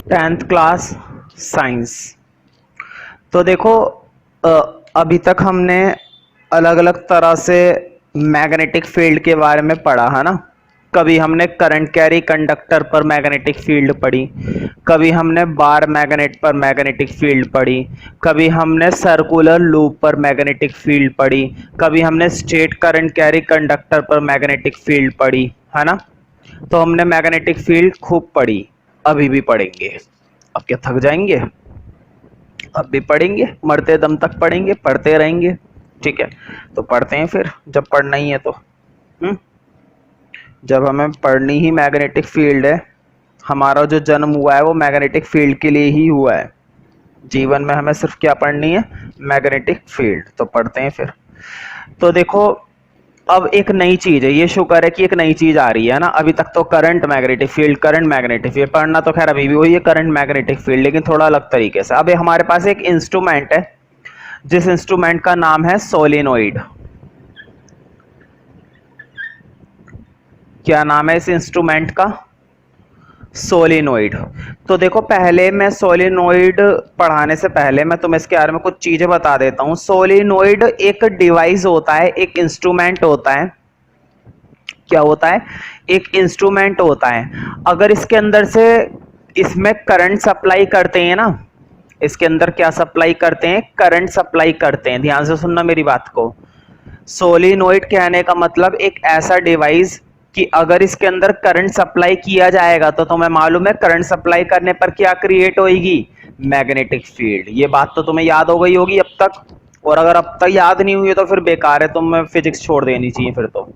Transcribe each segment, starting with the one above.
10th class science. तो देखो अभी तक हमने अलग अलग तरह से मैग्नेटिक फील्ड के बारे में पढ़ा है ना। कभी हमने करंट कैरी कंडक्टर पर मैग्नेटिक फील्ड पढ़ी, कभी हमने बार मैग्नेट पर मैग्नेटिक फील्ड पढ़ी, कभी हमने सर्कुलर लूप पर मैग्नेटिक फील्ड पढ़ी, कभी हमने स्ट्रेट करंट कैरी कंडक्टर पर मैग्नेटिक फील्ड पढ़ी, है ना। तो हमने मैग्नेटिक फील्ड खूब पढ़ी, अभी भी पढ़ेंगे। अब क्या थक जाएंगे? अब भी पढ़ेंगे, मरते दम तक पढ़ेंगे, पढ़ते रहेंगे। ठीक है, तो पढ़ते हैं फिर, जब पढ़ना ही है तो। जब हमें पढ़नी ही मैग्नेटिक फील्ड है, हमारा जो जन्म हुआ है वो मैग्नेटिक फील्ड के लिए ही हुआ है। जीवन में हमें सिर्फ क्या पढ़नी है? Magnetic field. तो पढ़ते हैं फिर। तो देखो, अब एक नई चीज है, ये शुक्र है कि एक नई चीज आ रही है ना। अभी तक तो current magnetic field, current magnetic field पढ़ना तो खैर अभी भी वही है, करंट मैग्नेटिक फील्ड, लेकिन थोड़ा अलग तरीके से। अब हमारे पास एक इंस्ट्रूमेंट है, जिस इंस्ट्रूमेंट का नाम है सोलेनोइड। क्या नाम है इस इंस्ट्रूमेंट का? सोलेनोइड। तो देखो, पहले मैं सोलेनोइड पढ़ाने से पहले मैं तुम्हें इसके बारे में कुछ चीजें बता देता हूं। सोलेनोइड एक डिवाइस होता है, एक इंस्ट्रूमेंट होता है। क्या होता है? एक इंस्ट्रूमेंट होता है। अगर इसके अंदर से इसमें करंट सप्लाई करते हैं ना, इसके अंदर क्या सप्लाई करते हैं? करंट सप्लाई करते हैं। ध्यान से सुनना मेरी बात को। सोलिनोइड कहने का मतलब एक ऐसा डिवाइस कि अगर इसके अंदर करंट सप्लाई किया जाएगा तो तुम्हें मालूम है करंट सप्लाई करने पर क्या क्रिएट होगी? Magnetic field. ये बात तो तुम्हें याद हो गई होगी अब तक, और अगर अब तक याद नहीं हुई तो फिर बेकार है, तुम्हें फिजिक्स छोड़ देनी चाहिए फिर तो।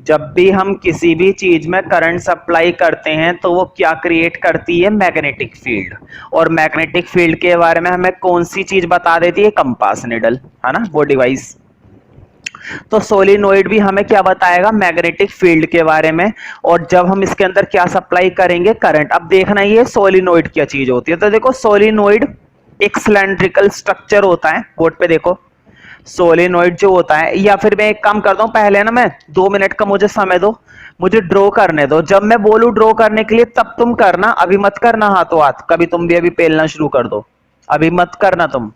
जब भी हम किसी भी चीज में करंट सप्लाई करते हैं तो वो क्या क्रिएट करती है? Magnetic field. और मैग्नेटिक फील्ड के बारे में हमें कौन सी चीज बता देती है? कंपास निडल, है ना, वो डिवाइस। तो सोलिनोइड भी हमें क्या बताएगा? मैग्नेटिक फील्ड के बारे में। और जब हम इसके अंदर क्या सप्लाई करेंगे? करंट। अब देखना ये सोलिनोइड क्या चीज होती है। तो देखो, सोलिनोइड एक सिलेंड्रिकल स्ट्रक्चर होता है। बोर्ड पे देखो, सोलेनोइड जो होता है, या फिर मैं एक काम करता हूं, पहले ना मैं 2 मिनट का मुझे समय दो, मुझे ड्रॉ करने दो। जब मैं बोलूं ड्रॉ करने के लिए तब तुम करना, अभी मत करना हाथों हाथ। कभी तुम भी अभी पेलना शुरू कर दो, अभी मत करना तुम।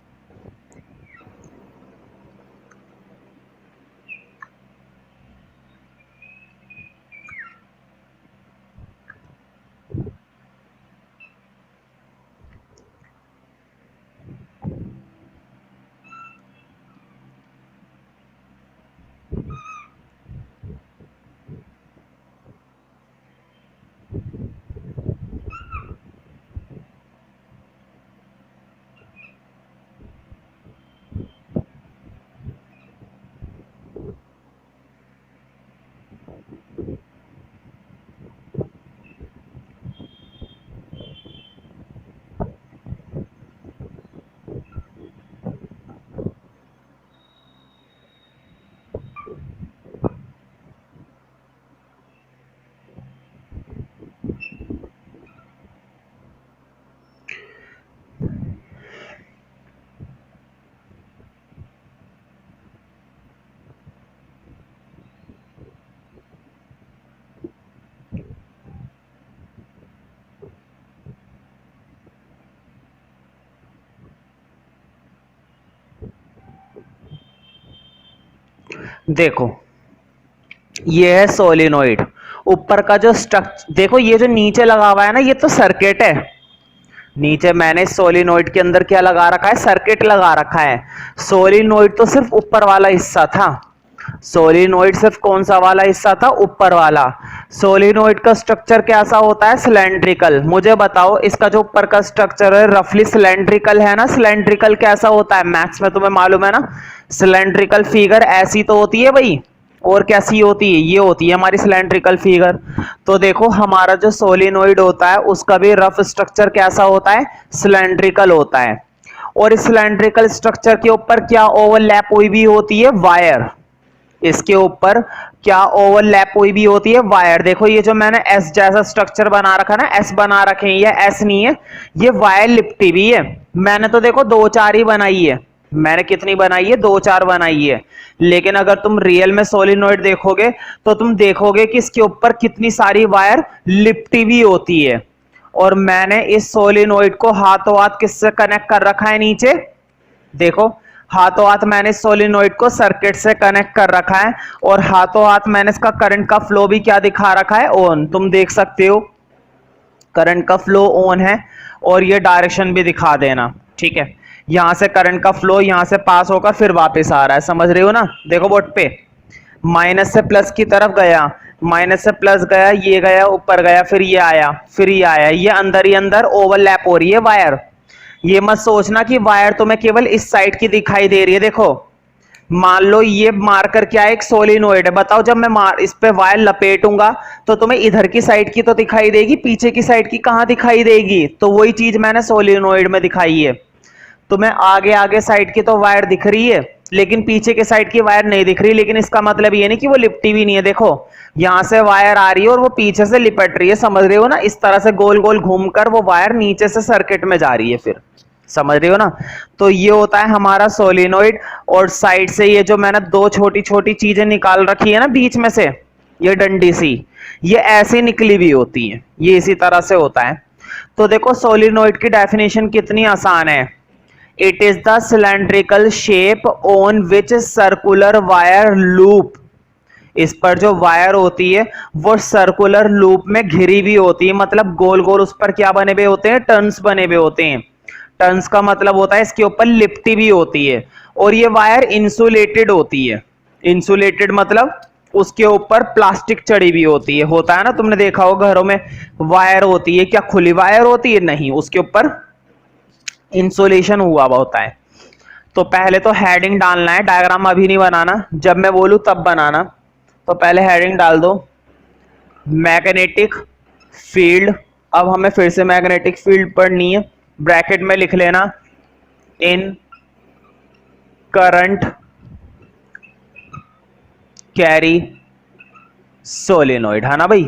देखो, ये है सोलिनोइड। ऊपर का जो स्ट्रक्चर देखो, ये जो नीचे लगा हुआ है ना, ये तो सर्किट है। नीचे मैंने सोलिनोइड के अंदर क्या लगा रखा है? सर्किट लगा रखा है। सोलिनोइड तो सिर्फ ऊपर वाला हिस्सा था। सोलिनोइड सिर्फ कौन सा वाला हिस्सा था? ऊपर वाला। सोलिनोइड का स्ट्रक्चर कैसा होता है? सिलेंड्रिकल। मुझे बताओ, इसका जो ऊपर का स्ट्रक्चर है रफली सिलेंड्रिकल है ना। सिलेंड्रिकल कैसा होता है? मैथ्स में तुम्हें मालूम है ना, सिलेंड्रिकल फिगर ऐसी तो होती है भाई, और कैसी होती है? ये होती है हमारी सिलेंड्रिकल फिगर। तो देखो, हमारा जो सोलिनोइड होता है उसका भी रफ स्ट्रक्चर कैसा होता है? सिलेंड्रिकल होता है। और इस सिलेंड्रिकल स्ट्रक्चर के ऊपर क्या ओवरलैप हुई भी होती है? वायर। इसके ऊपर क्या ओवरलैप हुई भी होती है? वायर। देखो, ये जो मैंने एस जैसा स्ट्रक्चर बना रखा ना, एस बना रखे हैं, ये एस नहीं है, ये वायर लिपटी भी है। मैंने तो देखो 2-4 ही बनाई है। मैंने कितनी बनाई है? 2-4 बनाई है। लेकिन अगर तुम रियल में सोलिनोइड देखोगे तो तुम देखोगे कि इसके ऊपर कितनी सारी वायर लिपटी भी होती है। और मैंने इस सोलिनोइड को हाथों हाथ किससे कनेक्ट कर रखा है नीचे, देखो हाथों हाथ मैंने सोलिनोइड को सर्किट से कनेक्ट कर रखा है और हाथों हाथ मैंने इसका करंट का फ्लो भी क्या दिखा रखा है, ऑन। तुम देख सकते हो करंट का फ्लो ऑन है और ये डायरेक्शन भी दिखा देना, ठीक है। यहां से करंट का फ्लो यहां से पास होकर फिर वापस आ रहा है, समझ रहे हो ना। देखो बोर्ड पे माइनस से प्लस की तरफ गया, माइनस से प्लस गया, ये गया ऊपर गया, फिर ये आया, फिर ये आया, ये अंदर ही अंदर ओवरलैप हो रही है वायर। ये मत सोचना कि वायर तुम्हें केवल इस साइड की दिखाई दे रही है। देखो मान लो ये मार्कर क्या है, एक सोलिनोइड है, बताओ जब मैं इस पे वायर लपेटूंगा तो तुम्हें इधर की साइड की तो दिखाई देगी, पीछे की साइड की कहां दिखाई देगी, तो वही चीज मैंने सोलिनोइड में दिखाई है। तुम्हें आगे आगे साइड की तो वायर दिख रही है लेकिन पीछे के साइड की वायर नहीं दिख रही, लेकिन इसका मतलब ये नहीं कि वो लिपटी भी नहीं है। देखो यहां से वायर आ रही है और वो पीछे से लिपट रही है, समझ रहे हो ना। इस तरह से गोल गोल घूमकर वो वायर नीचे से सर्किट में जा रही है, फिर समझ रहे हो ना। तो ये होता है हमारा सोलिनोइड। और साइड से ये जो मैंने दो छोटी छोटी चीजें निकाल रखी है ना बीच में से, ये डंडी सी, ये ऐसी निकली हुई होती है, ये इसी तरह से होता है। तो देखो सोलिनोइड की डेफिनेशन कितनी आसान है। It is the cylindrical shape on which circular wire loop, इस पर जो वायर होती है वो सर्कुलर लूप में घिरी हुई होती है, मतलब गोल गोल उस पर क्या बने हुए होते हैं, टर्न्स बने हुए होते हैं। टर्न्स का मतलब होता है इसके ऊपर लिपटी भी होती है और ये वायर इंसुलेटेड होती है। इंसुलेटेड मतलब उसके ऊपर प्लास्टिक चढ़ी हुई होती है, होता है ना, तुमने देखा हो घरों में वायर होती है, क्या खुली वायर होती है, नहीं, उसके ऊपर इंसुलेशन हुआ हुआ होता है। तो पहले तो हेडिंग डालना है, डायग्राम अभी नहीं बनाना, जब मैं बोलूं तब बनाना। तो पहले हेडिंग डाल दो मैग्नेटिक फील्ड। अब हमें फिर से मैग्नेटिक फील्ड पढ़नी है, ब्रैकेट में लिख लेना इन करंट कैरी सोलिनोइड, है ना भाई।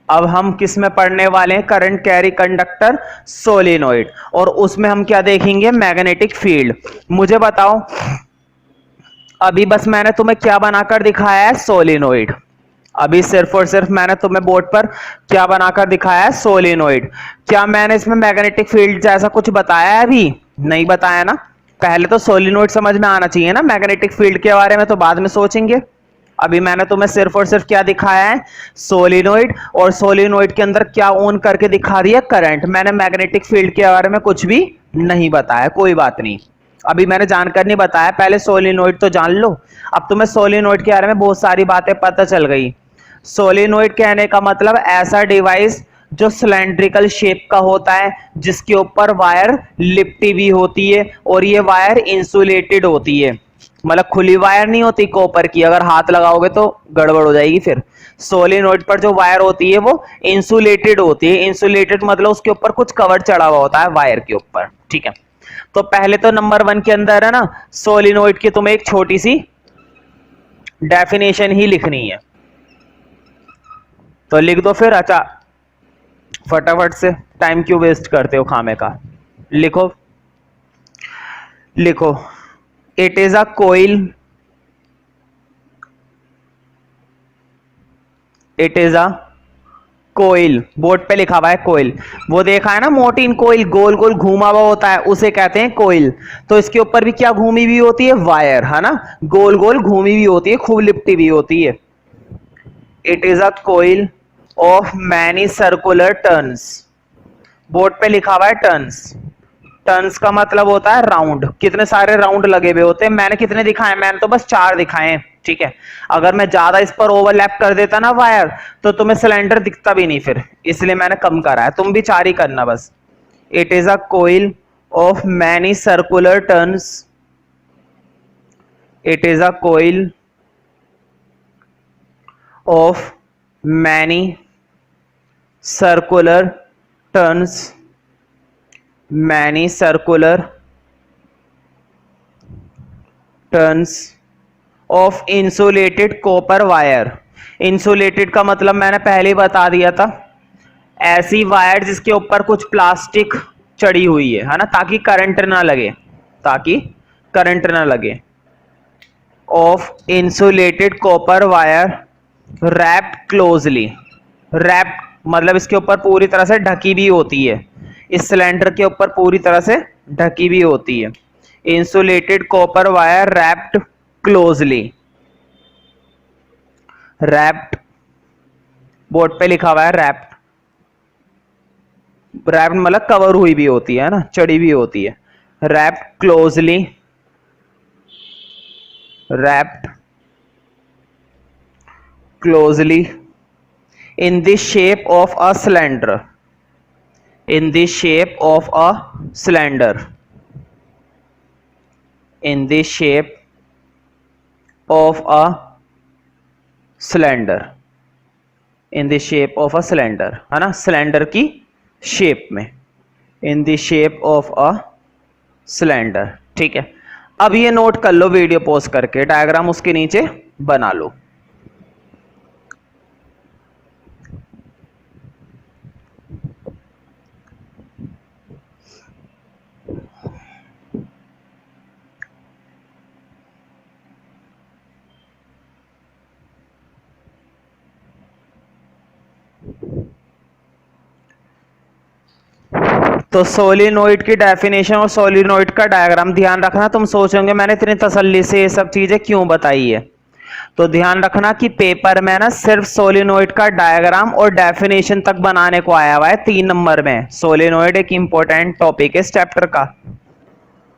अब हम किस में पढ़ने वाले हैं, करंट कैरी कंडक्टर सोलिनोइड, और उसमें हम क्या देखेंगे, मैग्नेटिक फील्ड। मुझे बताओ अभी बस मैंने तुम्हें क्या बनाकर दिखाया है, सोलिनोइड। अभी सिर्फ और सिर्फ मैंने तुम्हें बोर्ड पर क्या बनाकर दिखाया है, सोलिनोइड। क्या मैंने इसमें मैग्नेटिक फील्ड जैसा कुछ बताया है, अभी नहीं बताया ना। पहले तो सोलिनोइड समझ में आना चाहिए ना, मैग्नेटिक फील्ड के बारे में तो बाद में सोचेंगे। अभी मैंने तुम्हें सिर्फ और सिर्फ क्या दिखाया है, सोलिनोइड, और सोलिनोइड के अंदर क्या ऑन करके दिखा दिया, करंट। मैंने मैग्नेटिक फील्ड के बारे में कुछ भी नहीं बताया, कोई बात नहीं, अभी मैंने जानकर नहीं बताया, पहले सोलिनोइड तो जान लो। अब तुम्हें सोलिनोइड के बारे में बहुत सारी बातें पता चल गई। सोलिनोइड कहने का मतलब ऐसा डिवाइस जो सिलेंड्रिकल शेप का होता है, जिसके ऊपर वायर लिपटी भी होती है और ये वायर इंसुलेटेड होती है, मतलब खुली वायर नहीं होती कॉपर की, अगर हाथ लगाओगे तो गड़बड़ हो जाएगी। फिर सोलिनोइड पर जो वायर होती है वो इंसुलेटेड होती है। इंसुलेटेड मतलब उसके ऊपर कुछ कवर चढ़ा हुआ होता है वायर के ऊपर, ठीक है। तो पहले तो नंबर 1 के अंदर है ना, सोलिनोइड की तुम्हें एक छोटी सी डेफिनेशन ही लिखनी है, तो लिख दो फिर। अच्छा फटाफट से, टाइम क्यों वेस्ट करते हो खामे का, लिखो लिखो। It is a coil, it is a coil, board पे लिखा हुआ है कोइल, वो देखा है ना मोटीन कोइल, गोल गोल घूमा हुआ होता है, उसे कहते हैं कोइल। तो इसके ऊपर भी क्या घूमी हुई होती है, वायर, है ना, गोल गोल घूमी हुई होती है, खूब लिपटी हुई होती है। It is a coil of many circular turns, board पे लिखा हुआ है टर्न्स। टर्न्स का मतलब होता है राउंड, कितने सारे राउंड लगे हुए होते हैं। मैंने कितने दिखाए, मैंने तो बस 4 दिखाए हैं, ठीक है। अगर मैं ज्यादा इस पर ओवरलैप कर देता ना वायर, तो तुम्हें सिलेंडर दिखता भी नहीं फिर, इसलिए मैंने कम करा है, तुम भी 4 ही करना बस। It is a coil of many circular turns, it is a coil of many circular turns, many circular turns of insulated copper wire. Insulated का मतलब मैंने पहले ही बता दिया था, ऐसी वायर जिसके ऊपर कुछ प्लास्टिक चढ़ी हुई है ना, ताकि करंट ना लगे, ताकि करंट ना लगे। Of insulated copper wire wrapped closely, wrapped मतलब इसके ऊपर पूरी तरह से ढकी भी होती है, इस सिलेंडर के ऊपर पूरी तरह से ढकी भी होती है। Insulated copper wire wrapped closely, wrapped, board पे लिखा हुआ है रैप्ड, रैप्ड मतलब कवर हुई भी होती है ना, चढ़ी भी होती है। Wrapped closely, wrapped closely in the shape of a cylinder, in the shape of a cylinder, in the shape of a cylinder, in the shape of a cylinder, है ना, सिलेंडर की शेप में, in the shape of a cylinder। ठीक है, अब ये note कर लो, video pause करके डायग्राम उसके नीचे बना लो। तो सोलिनोइड की डेफिनेशन और सोलिनोइड का डायग्राम ध्यान रखना। तुम सोचोगे मैंने इतनी तसल्ली से ये सब चीजें क्यों बताई है, तो ध्यान रखना कि पेपर में ना सिर्फ सोलिनोइड का डायग्राम और डेफिनेशन तक बनाने को आया हुआ है 3 नंबर में। सोलिनोइड एक इंपॉर्टेंट टॉपिक है इस चैप्टर का,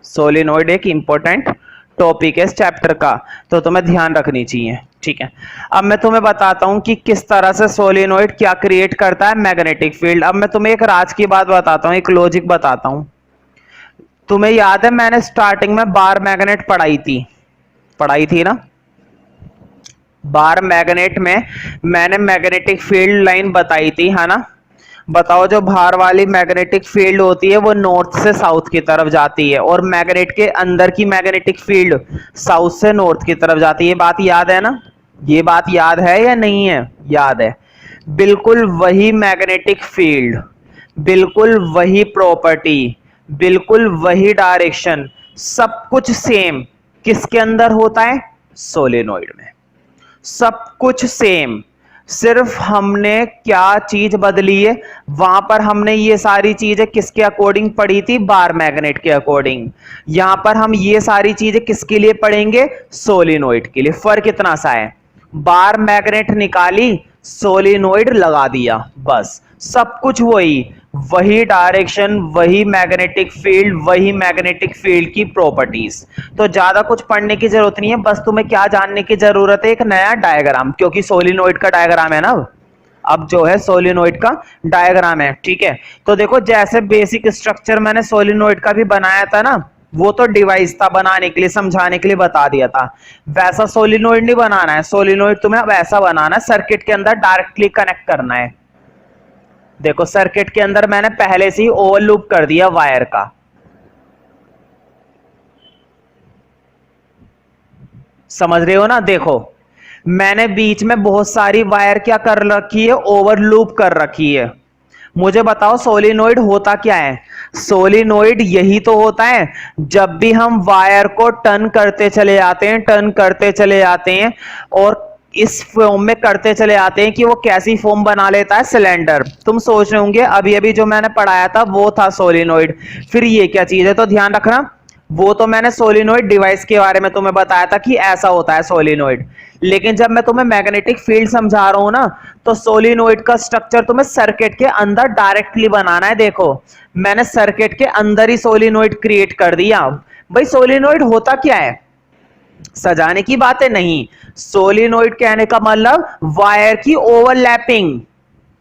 सोलिनोइड एक इंपॉर्टेंट टॉपिक है इस चैप्टर का, तो तुम्हें ध्यान रखनी चाहिए। ठीक है, अब मैं तुम्हें बताता हूं कि किस तरह से सोलिनोइड क्या क्रिएट करता है, मैग्नेटिक फील्ड। अब मैं तुम्हें एक राज की बात बताता हूं, एक लॉजिक बताता हूं। तुम्हें याद है मैंने स्टार्टिंग में बार मैग्नेट पढ़ाई थी ना, बार मैग्नेट में मैंने मैग्नेटिक फील्ड लाइन बताई थी, है ना। बताओ, जो बाहर वाली मैग्नेटिक फील्ड होती है वो नॉर्थ से साउथ की तरफ जाती है, और मैग्नेट के अंदर की मैग्नेटिक फील्ड साउथ से नॉर्थ की तरफ जाती है। ये बात याद है ना, ये बात याद है या नहीं है, याद है। बिल्कुल वही मैग्नेटिक फील्ड, बिल्कुल वही प्रॉपर्टी, बिल्कुल वही डायरेक्शन, सब कुछ सेम किसके अंदर होता है, सोलेनोइड में। सब कुछ सेम, सिर्फ हमने क्या चीज बदली है, वहां पर हमने ये सारी चीजें किसके अकॉर्डिंग पढ़ी थी, बार मैग्नेट के अकॉर्डिंग। यहां पर हम ये सारी चीजें किसके लिए पढ़ेंगे, सोलिनोइड के लिए। फर्क इतना सा है, बार मैग्नेट निकाली, सोलिनोइड लगा दिया, बस सब कुछ वही, वही डायरेक्शन, वही मैग्नेटिक फील्ड, वही मैग्नेटिक फील्ड की प्रॉपर्टीज। तो ज्यादा कुछ पढ़ने की जरूरत नहीं है, बस तुम्हें क्या जानने की जरूरत है, एक नया डायग्राम, क्योंकि सोलिनोइड का डायग्राम है ना अब जो है सोलिनोइड का डायग्राम है। ठीक है, तो देखो जैसे बेसिक स्ट्रक्चर मैंने सोलिनोइड का भी बनाया था ना, वो तो डिवाइस था बनाने के लिए, समझाने के लिए बता दिया था, वैसा सोलिनोइड नहीं बनाना है। सोलिनोइड तुम्हें अब ऐसा बनाना है, सर्किट के अंदर डायरेक्टली कनेक्ट करना है। देखो सर्किट के अंदर मैंने पहले से ही ओवरलूप कर दिया वायर का, समझ रहे हो ना। देखो मैंने बीच में बहुत सारी वायर क्या कर रखी है, ओवरलूप कर रखी है। मुझे बताओ सोलिनोइड होता क्या है, सोलिनोइड यही तो होता है, जब भी हम वायर को टर्न करते चले जाते हैं, टर्न करते चले जाते हैं, और इस फॉर्म में करते चले आते हैं कि वो कैसी फॉर्म बना लेता है, सिलेंडर। तुम सोच रहे होंगे अभी अभी जो मैंने पढ़ाया था वो था सोलिनोइड, फिर ये क्या चीज है, तो ध्यान रखना, वो तो मैंने सोलिनोइड डिवाइस के बारे में तुम्हें बताया था कि ऐसा होता है सोलिनोइड। लेकिन जब मैं तुम्हें मैग्नेटिक फील्ड समझा रहा हूं ना, तो सोलिनोइड का स्ट्रक्चर तुम्हें सर्किट के अंदर डायरेक्टली बनाना है। देखो मैंने सर्किट के अंदर ही सोलिनोइड क्रिएट कर दिया। भाई सोलिनोइड होता क्या है, सजाने की बात है नहीं, सोलिनोइड कहने का मतलब वायर की ओवरलैपिंग,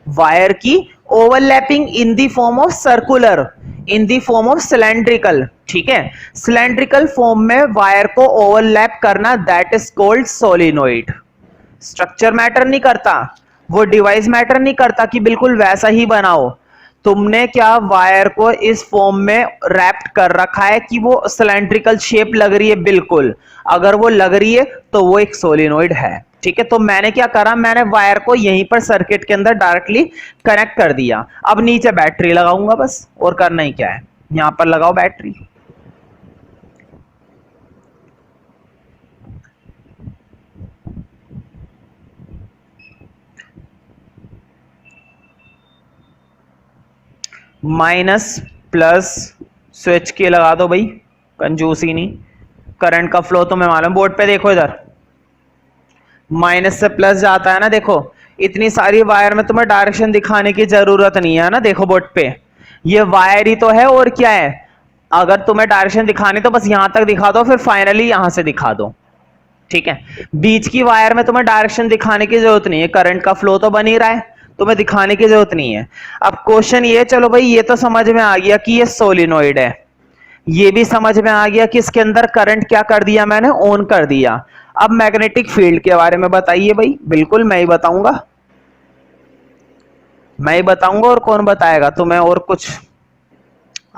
वायर की overlapping in the form of circular, in the form of cylindrical. ठीक है, सिलेंड्रिकल फॉर्म में वायर को ओवरलैप करना, that is called solenoid. Structure matter नहीं करता, वो डिवाइस मैटर नहीं करता कि बिल्कुल वैसा ही बनाओ, तुमने क्या वायर को इस फॉर्म में रैप्ड कर रखा है कि वो सिलेंड्रिकल शेप लग रही है, बिल्कुल अगर वो लग रही है तो वो एक सोलिनोइड है। ठीक है, तो मैंने क्या करा, मैंने वायर को यहीं पर सर्किट के अंदर डायरेक्टली कनेक्ट कर दिया। अब नीचे बैटरी लगाऊंगा बस, और करना ही क्या है, यहां पर लगाओ बैटरी। माइनस प्लस, स्विच की लगा दो भाई, कंजूसी नहीं। करंट का फ्लो तुम्हें मालूम, बोर्ड पे देखो इधर माइनस से प्लस जाता है ना। देखो इतनी सारी वायर में तुम्हें डायरेक्शन दिखाने की जरूरत नहीं है ना। देखो बोर्ड पे ये वायर ही तो है और क्या है। अगर तुम्हें डायरेक्शन दिखानी तो बस यहां तक दिखा दो, फिर फाइनली यहां से दिखा दो, ठीक है। बीच की वायर में तुम्हें डायरेक्शन दिखाने की जरूरत नहीं है, करंट का फ्लो तो बन ही रहा है, तुम्हें दिखाने की जरूरत नहीं है। अब क्वेश्चन ये, चलो भाई ये तो समझ में आ गया कि ये सोलिनोइड है, ये भी समझ में आ गया कि इसके अंदर करंट क्या कर दिया मैंने, ऑन कर दिया। अब मैग्नेटिक फील्ड के बारे में बताइए भाई। बिल्कुल मैं ही बताऊंगा, मैं ही बताऊंगा, और कौन बताएगा तुम्हें, और कुछ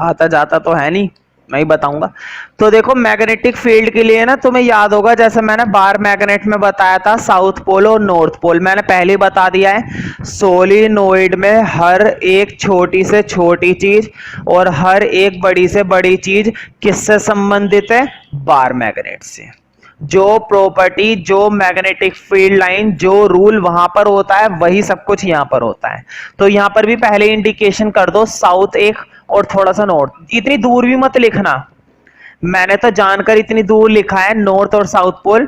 आता जाता तो है नहीं, मैं ही बताऊंगा। तो देखो मैग्नेटिक फील्ड के लिए ना तुम्हें याद होगा, जैसे मैंने बार मैग्नेट में बताया था साउथ पोल और नॉर्थ पोल, मैंने पहले ही बता दिया है। सोलिनोइड में हर एक छोटी से छोटी चीज और हर एक बड़ी से बड़ी चीज किससे संबंधित है, बार मैग्नेट से। जो प्रॉपर्टी, जो मैग्नेटिक फील्ड लाइन, जो रूल वहां पर होता है वही सब कुछ यहां पर होता है। तो यहां पर भी पहले इंडिकेशन कर दो, साउथ एक और थोड़ा सा नॉर्थ। इतनी दूर भी मत लिखना, मैंने तो जानकर इतनी दूर लिखा है नॉर्थ और साउथ पोल,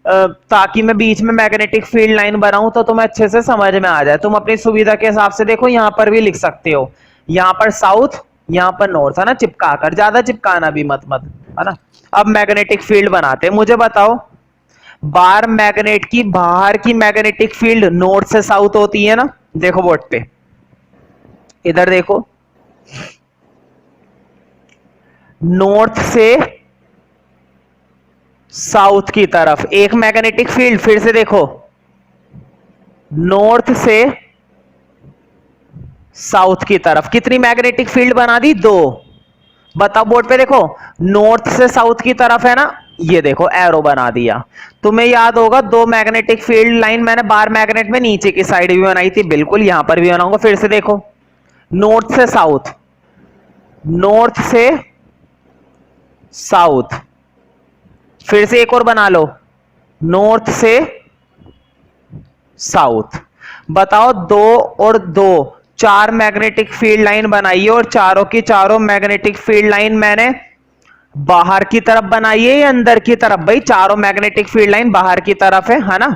ताकि मैं बीच में मैग्नेटिक फील्ड लाइन बनाऊं तो तुम्हें अच्छे से समझ में आ जाए। तुम अपनी सुविधा के हिसाब से देखो, यहां पर भी लिख सकते हो, यहां पर साउथ, यहां पर नॉर्थ, है ना, चिपका कर, ज्यादा चिपकाना भी मत मत, है ना। अब मैग्नेटिक फील्ड बनाते हैं, मुझे बताओ बार मैग्नेट की बाहर की मैग्नेटिक फील्ड नॉर्थ से साउथ होती है ना। देखो बोर्ड पे इधर देखो, नॉर्थ से साउथ की तरफ एक मैग्नेटिक फील्ड, फिर से देखो नॉर्थ से साउथ की तरफ कितनी मैग्नेटिक फील्ड बना दी, दो। बताओ बोर्ड पे देखो, नॉर्थ से साउथ की तरफ है ना, ये देखो एरो बना दिया। तुम्हें याद होगा दो मैग्नेटिक फील्ड लाइन मैंने बार मैग्नेट में नीचे की साइड भी बनाई थी, बिल्कुल यहां पर भी बनाऊंगा। फिर से देखो, नॉर्थ से साउथ, नॉर्थ से साउथ, फिर से एक और बना लो, नॉर्थ से साउथ। बताओ दो और दो, चार मैग्नेटिक फील्ड लाइन बनाइए, और चारों की चारों मैग्नेटिक फील्ड लाइन मैंने बाहर की तरफ बनाई है या अंदर की तरफ, भाई चारों मैग्नेटिक फील्ड लाइन बाहर की तरफ है ना।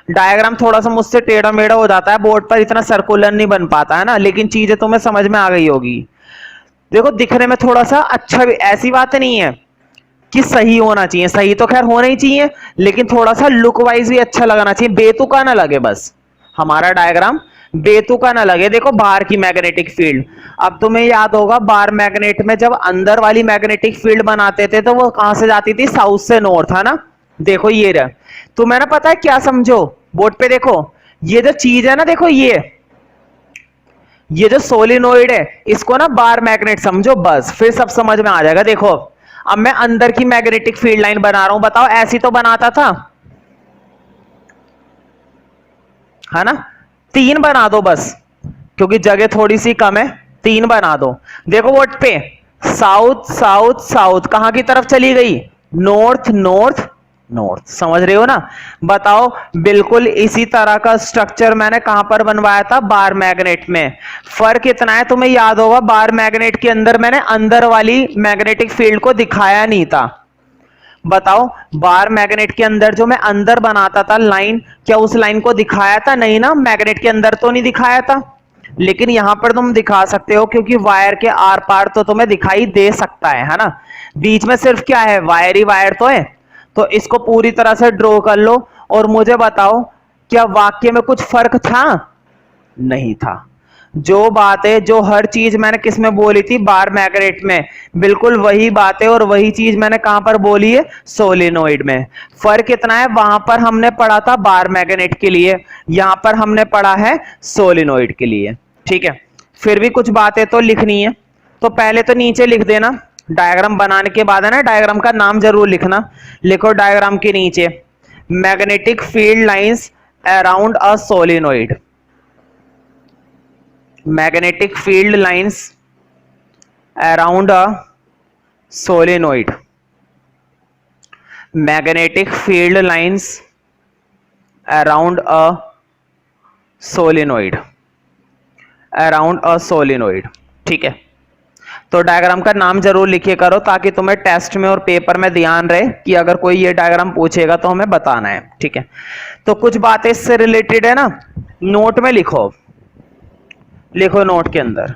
डायग्राम थोड़ा सा मुझसे टेढ़ा मेढ़ा हो जाता है बोर्ड पर, इतना सर्कुलर नहीं बन पाता है ना, लेकिन चीजें तुम्हें समझ में आ गई होगी। देखो दिखने में थोड़ा सा अच्छा भी, ऐसी बात नहीं है कि सही होना चाहिए, सही तो खैर होना ही चाहिए, लेकिन थोड़ा सा लुक वाइज भी अच्छा लगना चाहिए, बेतुका ना लगे बस हमारा डायग्राम, बेतुका ना लगे। देखो बाहर की मैग्नेटिक फील्ड, अब तुम्हें याद होगा बार मैग्नेट में जब अंदर वाली मैग्नेटिक फील्ड बनाते थे तो वो कहां से जाती थी, साउथ से नॉर्थ, है ना। देखो ये रहा, तुम्हें ना पता है क्या, समझो बोर्ड पे देखो, ये जो चीज है ना, देखो ये जो सोलिनोइड है इसको ना बार मैग्नेट समझो, बस फिर सब समझ में आ जाएगा। देखो अब मैं अंदर की मैग्नेटिक फील्ड लाइन बना रहा हूं, बताओ ऐसी तो बनाता था, है ना। तीन बना दो बस, क्योंकि जगह थोड़ी सी कम है, तीन बना दो। देखो बोर्ड पे साउथ साउथ साउथ कहां की तरफ चली गई, नॉर्थ नॉर्थ नॉर्थ, समझ रहे हो ना। बताओ बिल्कुल इसी तरह का स्ट्रक्चर मैंने कहां पर बनवाया था, बार मैग्नेट में। फर्क इतना है, तुम्हें याद होगा बार मैग्नेट के अंदर मैंने अंदर वाली मैग्नेटिक फील्ड को दिखाया नहीं था। बताओ बार मैग्नेट के अंदर जो मैं अंदर बनाता था लाइन, क्या उस लाइन को दिखाया था, नहीं ना, मैग्नेट के अंदर तो नहीं दिखाया था। लेकिन यहां पर तुम दिखा सकते हो, क्योंकि वायर के आर पार तो तुम्हें दिखाई दे सकता है ना। बीच में सिर्फ क्या है, वायर ही वायर तो है। तो इसको पूरी तरह से ड्रॉ कर लो, और मुझे बताओ क्या वाक्य में कुछ फर्क था, नहीं था। जो बात है, जो हर चीज मैंने किस में बोली थी, बार मैग्नेट में, बिल्कुल वही बात है, और वही चीज मैंने कहां पर बोली है, सोलिनोइड में। फर्क इतना है, वहां पर हमने पढ़ा था बार मैग्नेट के लिए, यहां पर हमने पढ़ा है सोलिनोइड के लिए, ठीक है। फिर भी कुछ बातें तो लिखनी है, तो पहले तो नीचे लिख देना, डायग्राम बनाने के बाद है ना, डायग्राम का नाम जरूर लिखना। लिखो डायग्राम के नीचे, magnetic field lines around a solenoid, magnetic field lines around a solenoid, magnetic field lines around a solenoid, around a solenoid, ठीक है, तो डायग्राम का नाम जरूर लिखे करो ताकि तुम्हें टेस्ट में और पेपर में ध्यान रहे कि अगर कोई ये डायग्राम पूछेगा तो हमें बताना है। ठीक है, तो कुछ बातें इससे रिलेटेड है ना, नोट में लिखो, लिखो नोट के अंदर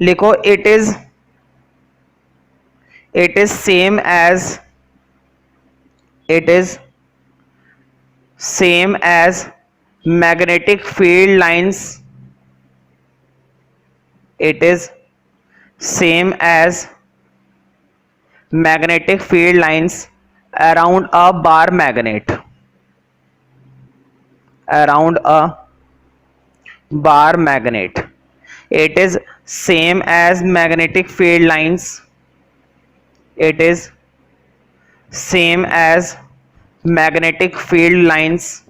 लिखो, it is same as magnetic field lines, it is same as magnetic field lines around a bar magnet, around a bar magnet. It is same as magnetic field lines, it is same as magnetic field lines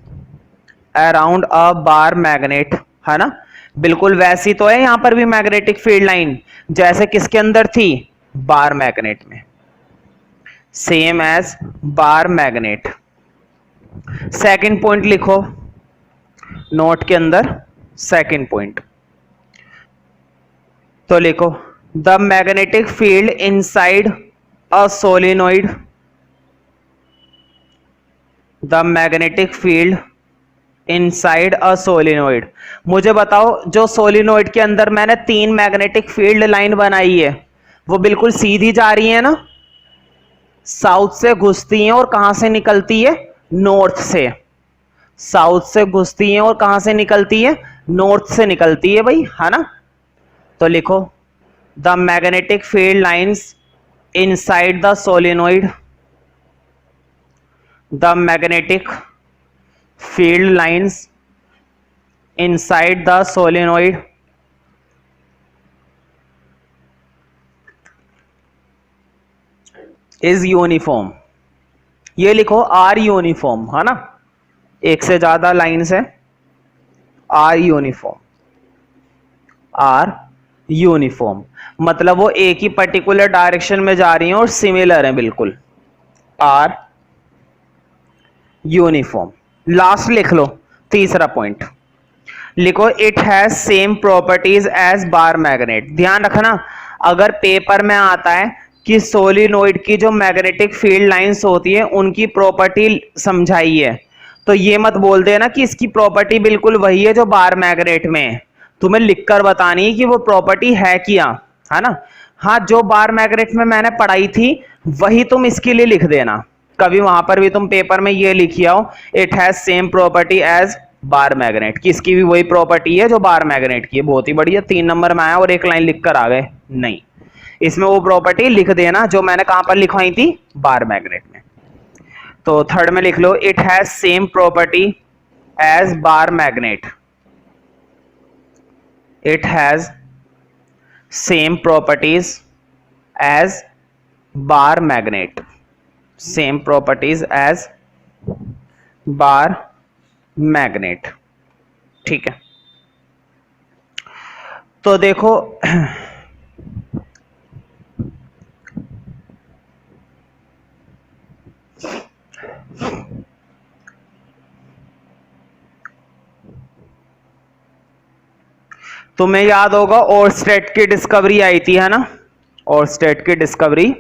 around a bar magnet, है ना, बिल्कुल वैसी तो है यहां पर भी magnetic field line जैसे किसके अंदर थी, बार मैग्नेट में, same as bar magnet. Second point लिखो नोट के अंदर, सेकंड पॉइंट तो लिखो, the magnetic field inside a solenoid, the magnetic field inside a solenoid. मुझे बताओ जो सोलिनॉइड के अंदर मैंने 3 मैग्नेटिक फील्ड लाइन बनाई है वो बिल्कुल सीधी जा रही है ना, साउथ से घुसती हैं और कहां से निकलती है, नॉर्थ से, साउथ से घुसती हैं और कहां से निकलती है, नॉर्थ से निकलती है भाई, है ना। तो लिखो, the magnetic field lines inside the solenoid, the magnetic field lines inside the solenoid is uniform। ये लिखो आर यूनिफॉर्म, है ना, एक से ज्यादा लाइंस है, आर यूनिफॉर्म, आर यूनिफॉर्म मतलब वो एक ही पर्टिकुलर डायरेक्शन में जा रही हैं और सिमिलर हैं बिल्कुल, आर यूनिफॉर्म। लास्ट लिख लो, तीसरा पॉइंट लिखो, it has same properties as bar magnet. ध्यान रखना, अगर पेपर में आता है कि सोलिनॉइड की जो मैग्नेटिक फील्ड लाइंस होती है उनकी प्रॉपर्टी समझाई है, तो ये मत बोल देना कि इसकी प्रॉपर्टी बिल्कुल वही है जो बार मैग्नेट में है, तुम्हें लिखकर बतानी है कि वो प्रॉपर्टी है क्या, है ना। हाँ, जो बार मैग्नेट में मैंने पढ़ाई थी वही तुम इसके लिए लिख देना, कभी वहां पर भी तुम पेपर में ये लिखी आओ, it has same property as bar magnet, कि इसकी भी वही प्रॉपर्टी है जो बार मैग्नेट की है। बहुत ही बढ़िया, 3 नंबर में आया और एक लाइन लिखकर आ गए, नहीं, इसमें वो प्रॉपर्टी लिख देना जो मैंने कहां पर लिखवाई थी, बार मैग्नेट में। तो थर्ड में लिख लो, it has same property as bar magnet, it has same properties as bar magnet, same properties as bar magnet. ठीक है, तो देखो तुम्हें याद होगा ओरस्टेड की डिस्कवरी आई थी, है ना, ओरस्टेड की डिस्कवरी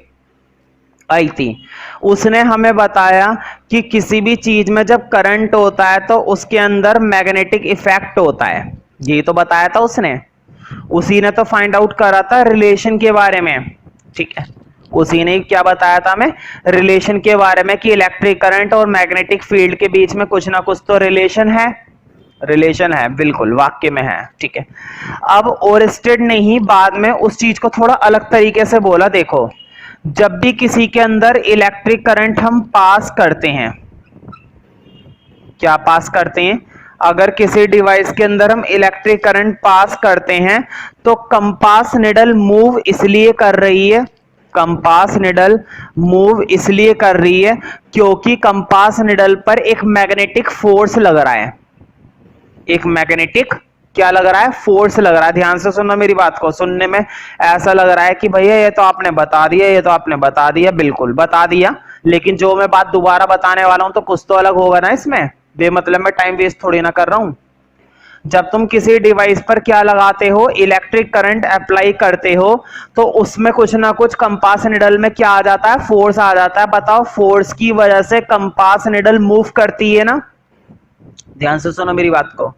आई थी, उसने हमें बताया कि किसी भी चीज में जब करंट होता है तो उसके अंदर मैग्नेटिक इफेक्ट होता है, ये तो बताया था उसने, उसी ने तो फाइंड आउट करा था रिलेशन के बारे में। ठीक है, उसी ने क्या बताया था हमें, रिलेशन के बारे में, कि इलेक्ट्रिक करंट और मैग्नेटिक फील्ड के बीच में कुछ ना कुछ तो रिलेशन है, रिलेशन है, बिल्कुल वाक्य में है। ठीक है, अब ओरस्टेड ने ही बाद में उस चीज को थोड़ा अलग तरीके से बोला। देखो, जब भी किसी के अंदर इलेक्ट्रिक करंट हम पास करते हैं, क्या पास करते हैं, अगर किसी डिवाइस के अंदर हम इलेक्ट्रिक करंट पास करते हैं तो कंपास निडल मूव इसलिए कर रही है, कंपास निडल मूव इसलिए कर रही है क्योंकि कंपास निडल पर एक मैग्नेटिक फोर्स लग रहा है, एक मैग्नेटिक क्या लग रहा है, फोर्स लग रहा है। ध्यान से सुनना मेरी बात को, सुनने में ऐसा लग रहा है कि भैया ये तो आपने बता दिया, ये तो आपने बता दिया, बिल्कुल बता दिया, लेकिन जो मैं बात दोबारा बताने वाला हूं तो कुछ तो अलग होगा ना इसमें, बेमतलब मैं टाइम वेस्ट थोड़ी ना कर रहा हूं। जब तुम किसी डिवाइस पर क्या लगाते हो, इलेक्ट्रिक करंट अप्लाई करते हो, तो उसमें कुछ ना कुछ कंपास निडल में क्या आ जाता है, फोर्स आ जाता है। बताओ, फोर्स की वजह से कंपास निडल मूव करती है ना। ध्यान से सुनो मेरी बात को।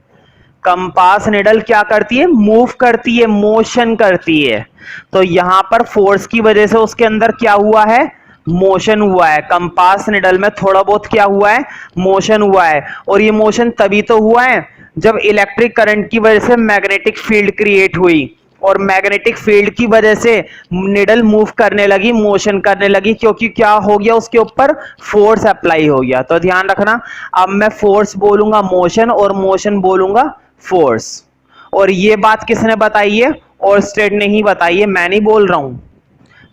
कंपास निडल क्या करती है, मूव करती है, मोशन करती है। तो यहां पर फोर्स की वजह से उसके अंदर क्या हुआ है, मोशन हुआ है। कंपास निडल में थोड़ा बहुत क्या हुआ है, मोशन हुआ है। और ये मोशन तभी तो हुआ है जब इलेक्ट्रिक करंट की वजह से मैग्नेटिक फील्ड क्रिएट हुई, और मैग्नेटिक फील्ड की वजह से निडल मूव करने लगी, मोशन करने लगी, क्योंकि क्या हो गया, उसके ऊपर फोर्स अप्लाई हो गया। तो ध्यान रखना, अब मैं फोर्स बोलूंगा मोशन, और मोशन बोलूंगा फोर्स। और ये बात किसने बताई है, ओरस्टेड ने ही बताई है, मैं नहीं बोल रहा हूं।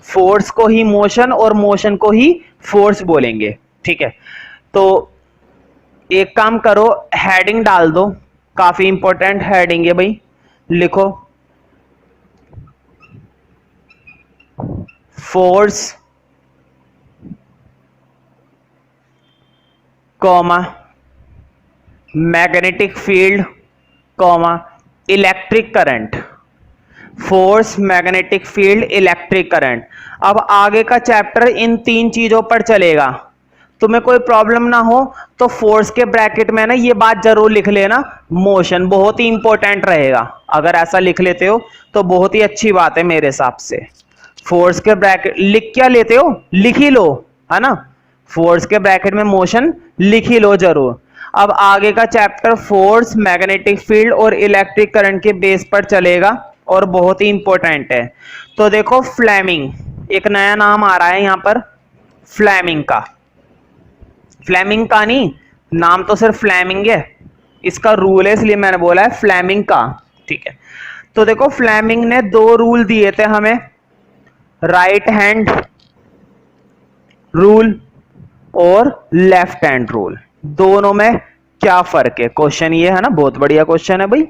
फोर्स को ही मोशन और मोशन को ही फोर्स बोलेंगे, ठीक है। तो एक काम करो, हेडिंग डाल दो, काफी इंपॉर्टेंट हेडिंग है भाई, लिखो force comma magnetic field comma electric current. Force, magnetic field, electric current. अब आगे का चैप्टर इन तीन चीजों पर चलेगा। तुम्हें कोई प्रॉब्लम ना हो तो फोर्स के ब्रैकेट में ना ये बात जरूर लिख लेना, मोशन, बहुत ही इंपॉर्टेंट रहेगा। अगर ऐसा लिख लेते हो तो बहुत ही अच्छी बात है मेरे हिसाब से। फोर्स के ब्रैकेट लिख क्या लेते हो, लिख ही लो, है ना। फोर्स के ब्रैकेट में मोशन लिख ही लो जरूर। अब आगे का चैप्टर फोर्स, मैग्नेटिक फील्ड और इलेक्ट्रिक करंट के बेस पर चलेगा, और बहुत ही इंपॉर्टेंट है। तो देखो, फ्लेमिंग, एक नया नाम आ रहा है यहां पर, फ्लेमिंग का। फ्लेमिंग का नहीं, नाम तो सिर्फ फ्लेमिंग है, इसका रूल है, इसलिए मैंने बोला है फ्लेमिंग का, ठीक है। तो देखो, फ्लेमिंग ने दो रूल दिए थे हमें, राइट हैंड रूल और लेफ्ट हैंड रूल। दोनों में क्या फर्क है, क्वेश्चन ये है ना, बहुत बढ़िया क्वेश्चन है भाई,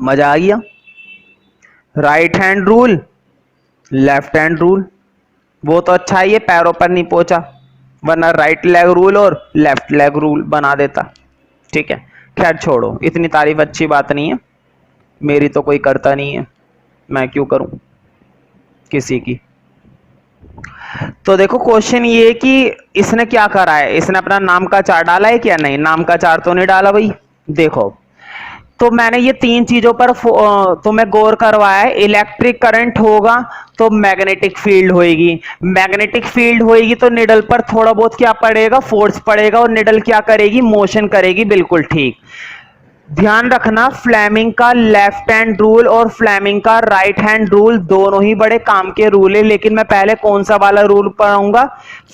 मजा आ गया। Right hand rule, left hand rule, वो तो अच्छा है ये पैरों पर नहीं पहुंचा, वरना राइट लेग रूल और लेफ्ट लेग रूल बना देता, ठीक है। खैर छोड़ो, इतनी तारीफ अच्छी बात नहीं है, मेरी तो कोई करता नहीं है, मैं क्यों करूं किसी की। तो देखो, क्वेश्चन ये कि इसने क्या करा है, इसने अपना नाम का चार डाला है क्या, नहीं, नाम का चार तो नहीं डाला भाई। देखो, तो मैंने ये तीन चीजों पर तुम्हें गौर करवाया है। इलेक्ट्रिक करंट होगा तो मैग्नेटिक फील्ड होएगी, मैग्नेटिक फील्ड होएगी तो निडल पर थोड़ा बहुत क्या पड़ेगा, फोर्स पड़ेगा, और निडल क्या करेगी, मोशन करेगी, बिल्कुल ठीक। ध्यान रखना, फ्लेमिंग का लेफ्ट हैंड रूल और फ्लेमिंग का राइट हैंड रूल दोनों ही बड़े काम के रूल है, लेकिन मैं पहले कौन सा वाला रूल पढ़ाऊंगा,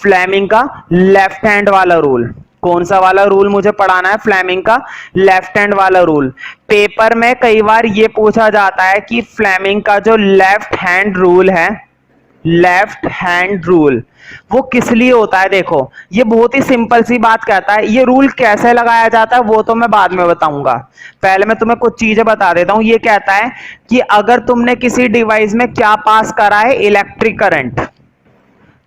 फ्लेमिंग का लेफ्ट हैंड वाला रूल। कौन सा वाला रूल मुझे पढ़ाना है, फ्लेमिंग का लेफ्ट हैंड वाला रूल। पेपर में कई बार ये पूछा जाता है कि फ्लेमिंग का जो लेफ्ट हैंड रूल है, लेफ्ट हैंड रूल, वो किस लिए होता है। देखो, ये बहुत ही सिंपल सी बात कहता है, ये रूल कैसे लगाया जाता है वो तो मैं बाद में बताऊंगा, पहले मैं तुम्हें कुछ चीजें बता देता हूं। ये कहता है कि अगर तुमने किसी डिवाइस में क्या पास करा है, इलेक्ट्रिक करंट,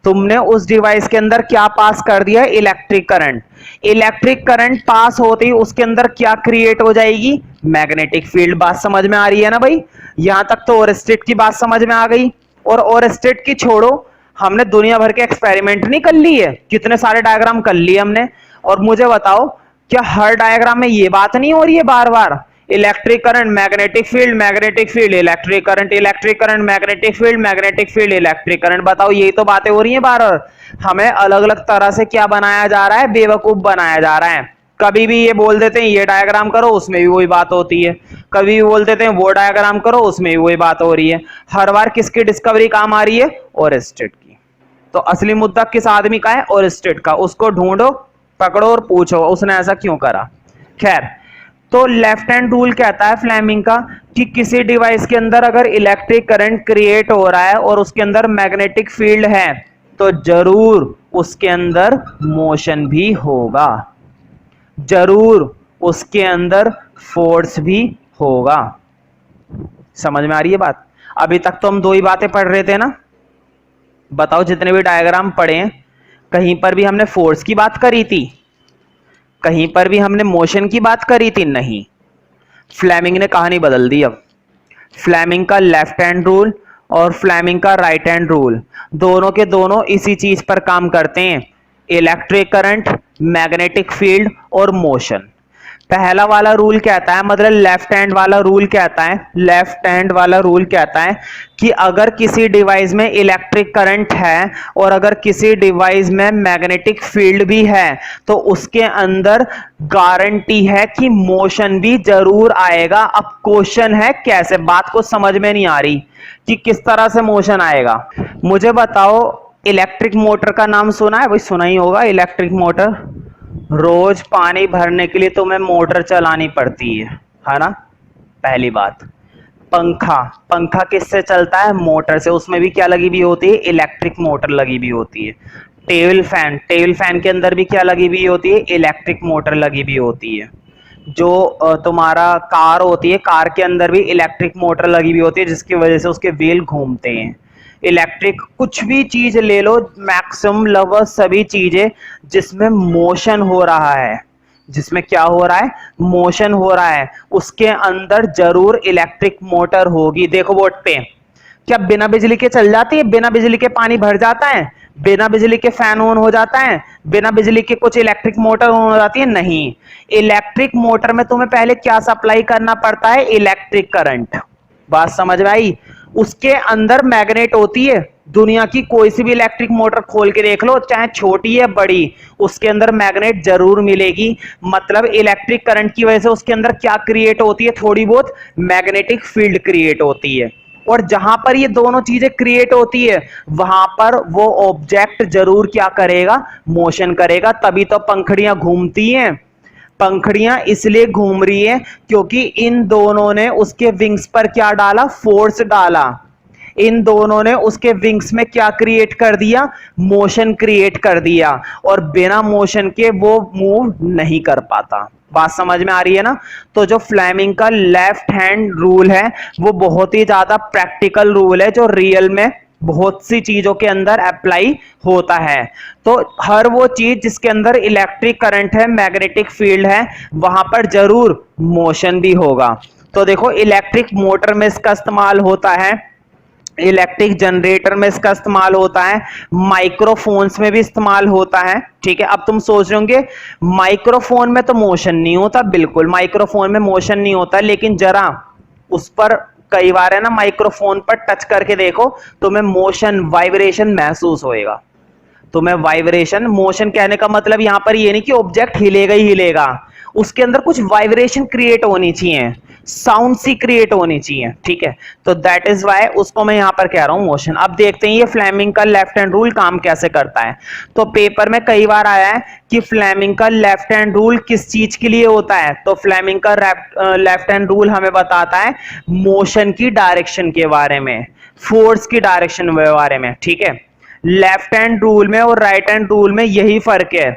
तुमने उस डिवाइस के अंदर क्या पास कर दिया, electric current. Electric current pass होते ही उसके अंदर क्या क्रिएट हो जाएगी, मैग्नेटिक फील्ड। बात समझ में आ रही है ना भाई, यहां तक तो ओरस्टेड की बात समझ में आ गई। और ओरस्टेड की छोड़ो, हमने दुनिया भर के एक्सपेरिमेंट नहीं कर ली है, कितने सारे डायग्राम कर लिए हमने। और मुझे बताओ, क्या हर डायग्राम में ये बात नहीं हो रही है बार बार, electric current, magnetic field, magnetic field, electric current, electric current, magnetic field, magnetic field, electric current. बताओ, यही तो बातें हो रही हैं बार बार। हमें अलग अलग तरह से क्या बनाया जा रहा है, बेवकूफ बनाया जा रहा है। कभी भी ये बोल देते हैं ये डायग्राम करो, उसमें भी वही बात होती है, कभी भी बोल देते हैं वो डायग्राम करो, उसमें भी वही बात हो रही है। हर बार किसकी डिस्कवरी काम आ रही है, ओरस्टेड की। तो असली मुद्दा किस आदमी का है, ओरस्टेड का। उसको ढूंढो, पकड़ो और पूछो उसने ऐसा क्यों करा। खैर, तो लेफ्ट हैंड रूल कहता है फ्लेमिंग का कि किसी डिवाइस के अंदर अगर इलेक्ट्रिक करंट क्रिएट हो रहा है और उसके अंदर मैग्नेटिक फील्ड है, तो जरूर उसके अंदर मोशन भी होगा, जरूर उसके अंदर फोर्स भी होगा। समझ में आ रही है बात। अभी तक तो हम दो ही बातें पढ़ रहे थे ना, बताओ जितने भी डायग्राम पढ़े हैं, कहीं पर भी हमने फोर्स की बात करी थी, कहीं पर भी हमने मोशन की बात करी थी, नहीं। फ्लेमिंग ने कहानी बदल दी। अब फ्लेमिंग का लेफ्ट हैंड रूल और फ्लेमिंग का राइट हैंड रूल दोनों के दोनों इसी चीज पर काम करते हैं, इलेक्ट्रिक करंट, मैग्नेटिक फील्ड और मोशन। पहला वाला रूल कहता है, मतलब लेफ्ट हैंड वाला रूल कहता है, लेफ्ट हैंड वाला रूल कहता है कि अगर किसी डिवाइस में इलेक्ट्रिक करंट है और अगर किसी डिवाइस में मैग्नेटिक फील्ड भी है तो उसके अंदर गारंटी है कि मोशन भी जरूर आएगा। अब क्वेश्चन है कैसे, बात को समझ में नहीं आ रही कि किस तरह से मोशन आएगा। मुझे बताओ, इलेक्ट्रिक मोटर का नाम सुना है? भाई सुना ही होगा इलेक्ट्रिक मोटर। रोज पानी भरने के लिए तुम्हें मोटर चलानी पड़ती है ना? पहली बात। पंखा, पंखा किससे चलता है? मोटर से। उसमें भी क्या लगी हुई होती है? इलेक्ट्रिक मोटर लगी हुई होती है। टेबल फैन, टेबल फैन के अंदर भी क्या लगी हुई होती है? इलेक्ट्रिक मोटर लगी हुई होती है। जो तुम्हारा कार होती है, कार के अंदर भी इलेक्ट्रिक मोटर लगी हुई होती है जिसकी वजह से उसके व्हील घूमते हैं। इलेक्ट्रिक कुछ भी चीज ले लो, मैक्सिमम लगभग सभी चीजें जिसमें मोशन हो रहा है, जिसमें क्या हो रहा है? मोशन हो रहा है, उसके अंदर जरूर इलेक्ट्रिक मोटर होगी। देखो बोर्ड पे, क्या बिना बिजली के चल जाती है? बिना बिजली के पानी भर जाता है? बिना बिजली के फैन ऑन हो जाता है? बिना बिजली के कुछ इलेक्ट्रिक मोटर ऑन हो जाती है? नहीं। इलेक्ट्रिक मोटर में तुम्हें पहले क्या सप्लाई करना पड़ता है? Electric current. बात समझ में आई? उसके अंदर मैग्नेट होती है। दुनिया की कोई सी भी इलेक्ट्रिक मोटर खोल के देख लो, चाहे छोटी है बड़ी, उसके अंदर मैग्नेट जरूर मिलेगी। मतलब इलेक्ट्रिक करंट की वजह से उसके अंदर क्या क्रिएट होती है? थोड़ी बहुत मैग्नेटिक फील्ड क्रिएट होती है। और जहां पर ये दोनों चीजें क्रिएट होती है वहां पर वो ऑब्जेक्ट जरूर क्या करेगा? मोशन करेगा। तभी तो पंखड़ियां घूमती हैं। पंखड़ियां इसलिए घूम रही है क्योंकि इन दोनों ने उसके विंग्स पर क्या डाला? फोर्स डाला। इन दोनों ने उसके विंग्स में क्या क्रिएट कर दिया? मोशन क्रिएट कर दिया। और बिना मोशन के वो मूव नहीं कर पाता। बात समझ में आ रही है ना? तो जो फ्लेमिंग का लेफ्ट हैंड रूल है वो बहुत ही ज्यादा प्रैक्टिकल रूल है, जो रियल में बहुत सी चीजों के अंदर अप्लाई होता है। तो हर वो चीज जिसके अंदर इलेक्ट्रिक करंट है, मैग्नेटिक फील्ड है, वहां पर जरूर मोशन भी होगा। तो देखो, इलेक्ट्रिक मोटर में इसका इस्तेमाल होता है, इलेक्ट्रिक जनरेटर में इसका इस्तेमाल होता है, माइक्रोफोन्स में भी इस्तेमाल होता है। ठीक है, अब तुम सोच रहे होंगे माइक्रोफोन में तो मोशन नहीं होता। बिल्कुल माइक्रोफोन में मोशन नहीं होता, लेकिन जरा उस पर कई बार है ना, माइक्रोफोन पर टच करके देखो, तुम्हें मोशन, वाइब्रेशन महसूस होएगा। तुम्हें वाइब्रेशन, मोशन कहने का मतलब यहां पर ये नहीं कि ऑब्जेक्ट हिलेगा ही हिलेगा, उसके अंदर कुछ वाइब्रेशन क्रिएट होनी चाहिए, साउंड सी क्रिएट होनी चाहिए। ठीक है, तो दैट इज वाई उसको मैं यहां पर कह रहा हूं मोशन। अब देखते हैं ये फ्लेमिंग का लेफ्ट हैंड रूल काम कैसे करता है। तो पेपर में कई बार आया है कि फ्लेमिंग का लेफ्ट हैंड रूल किस चीज के लिए होता है। तो फ्लेमिंग का लेफ्ट हैंड रूल हमें बताता है मोशन की डायरेक्शन के बारे में, फोर्स की डायरेक्शन के बारे में। ठीक है, लेफ्ट हैंड रूल में और राइट हैंड रूल में यही फर्क है।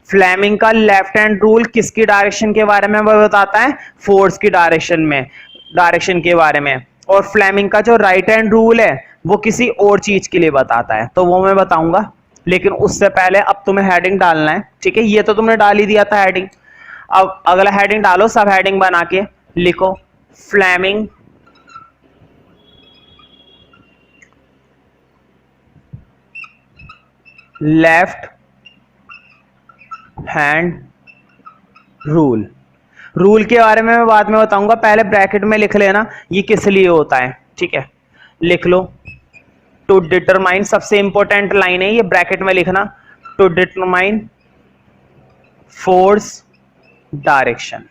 फ्लेमिंग का लेफ्ट हैंड रूल किसकी डायरेक्शन के बारे में बताता है? फोर्स की डायरेक्शन के बारे में। और फ्लेमिंग का जो राइट हैंड रूल है वो किसी और चीज के लिए बताता है, तो वो मैं बताऊंगा। लेकिन उससे पहले अब तुम्हें हेडिंग डालना है। ठीक है, ये तो तुमने डाल ही दिया था हेडिंग। अब अगला हेडिंग डालो, सब हेडिंग बना के लिखो Fleming left hand rule. Rule के बारे में मैं बाद में बताऊंगा, पहले ब्रैकेट में लिख लेना ये किस लिए होता है। ठीक है, लिख लो टू डिटरमाइन, सबसे इंपॉर्टेंट लाइन है ये, ब्रैकेट में लिखना, टू डिटरमाइन फोर्स डायरेक्शन।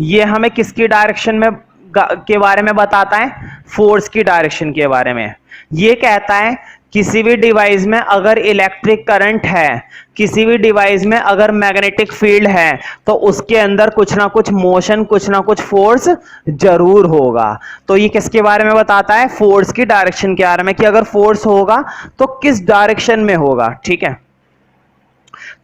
ये हमें किसकी डायरेक्शन में के बारे में बताता है? फोर्स की डायरेक्शन के बारे में। ये कहता है किसी भी डिवाइस में अगर इलेक्ट्रिक करंट है, किसी भी डिवाइस में अगर मैग्नेटिक फील्ड है, तो उसके अंदर कुछ ना कुछ मोशन, कुछ ना कुछ फोर्स जरूर होगा। तो ये किसके बारे में बताता है? फोर्स की डायरेक्शन के बारे में, कि अगर फोर्स होगा तो किस डायरेक्शन में होगा। ठीक है,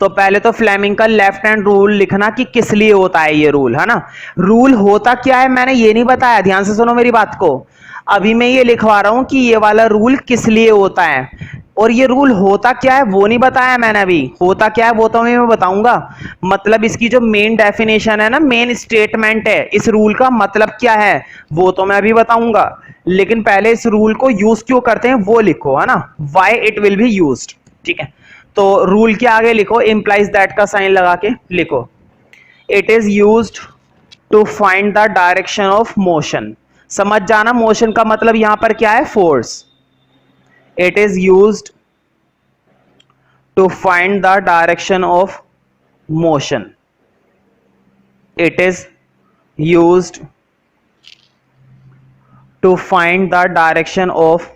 तो पहले तो फ्लेमिंग का लेफ्ट हैंड रूल लिखना कि किस लिए होता है ये रूल, है ना। रूल होता क्या है मैंने ये नहीं बताया, ध्यान से सुनो मेरी बात को। अभी मैं ये लिखवा रहा हूं कि ये वाला रूल किस लिए होता है, और ये रूल होता क्या है वो नहीं बताया मैंने अभी। होता क्या है वो तो मैं बताऊंगा। मतलब इसकी जो मेन डेफिनेशन है ना, मेन स्टेटमेंट है इस रूल का, मतलब क्या है वो तो मैं अभी बताऊंगा। लेकिन पहले इस रूल को यूज क्यों करते हैं वो लिखो, है ना, why it will be used. ठीक है, तो रूल के आगे लिखो इंप्लाइज दैट का साइन लगा के लिखो, it is used to find the direction of motion. समझ जाना, मोशन का मतलब यहां पर क्या है, force. It is used to find the direction of motion. It is used to find the direction of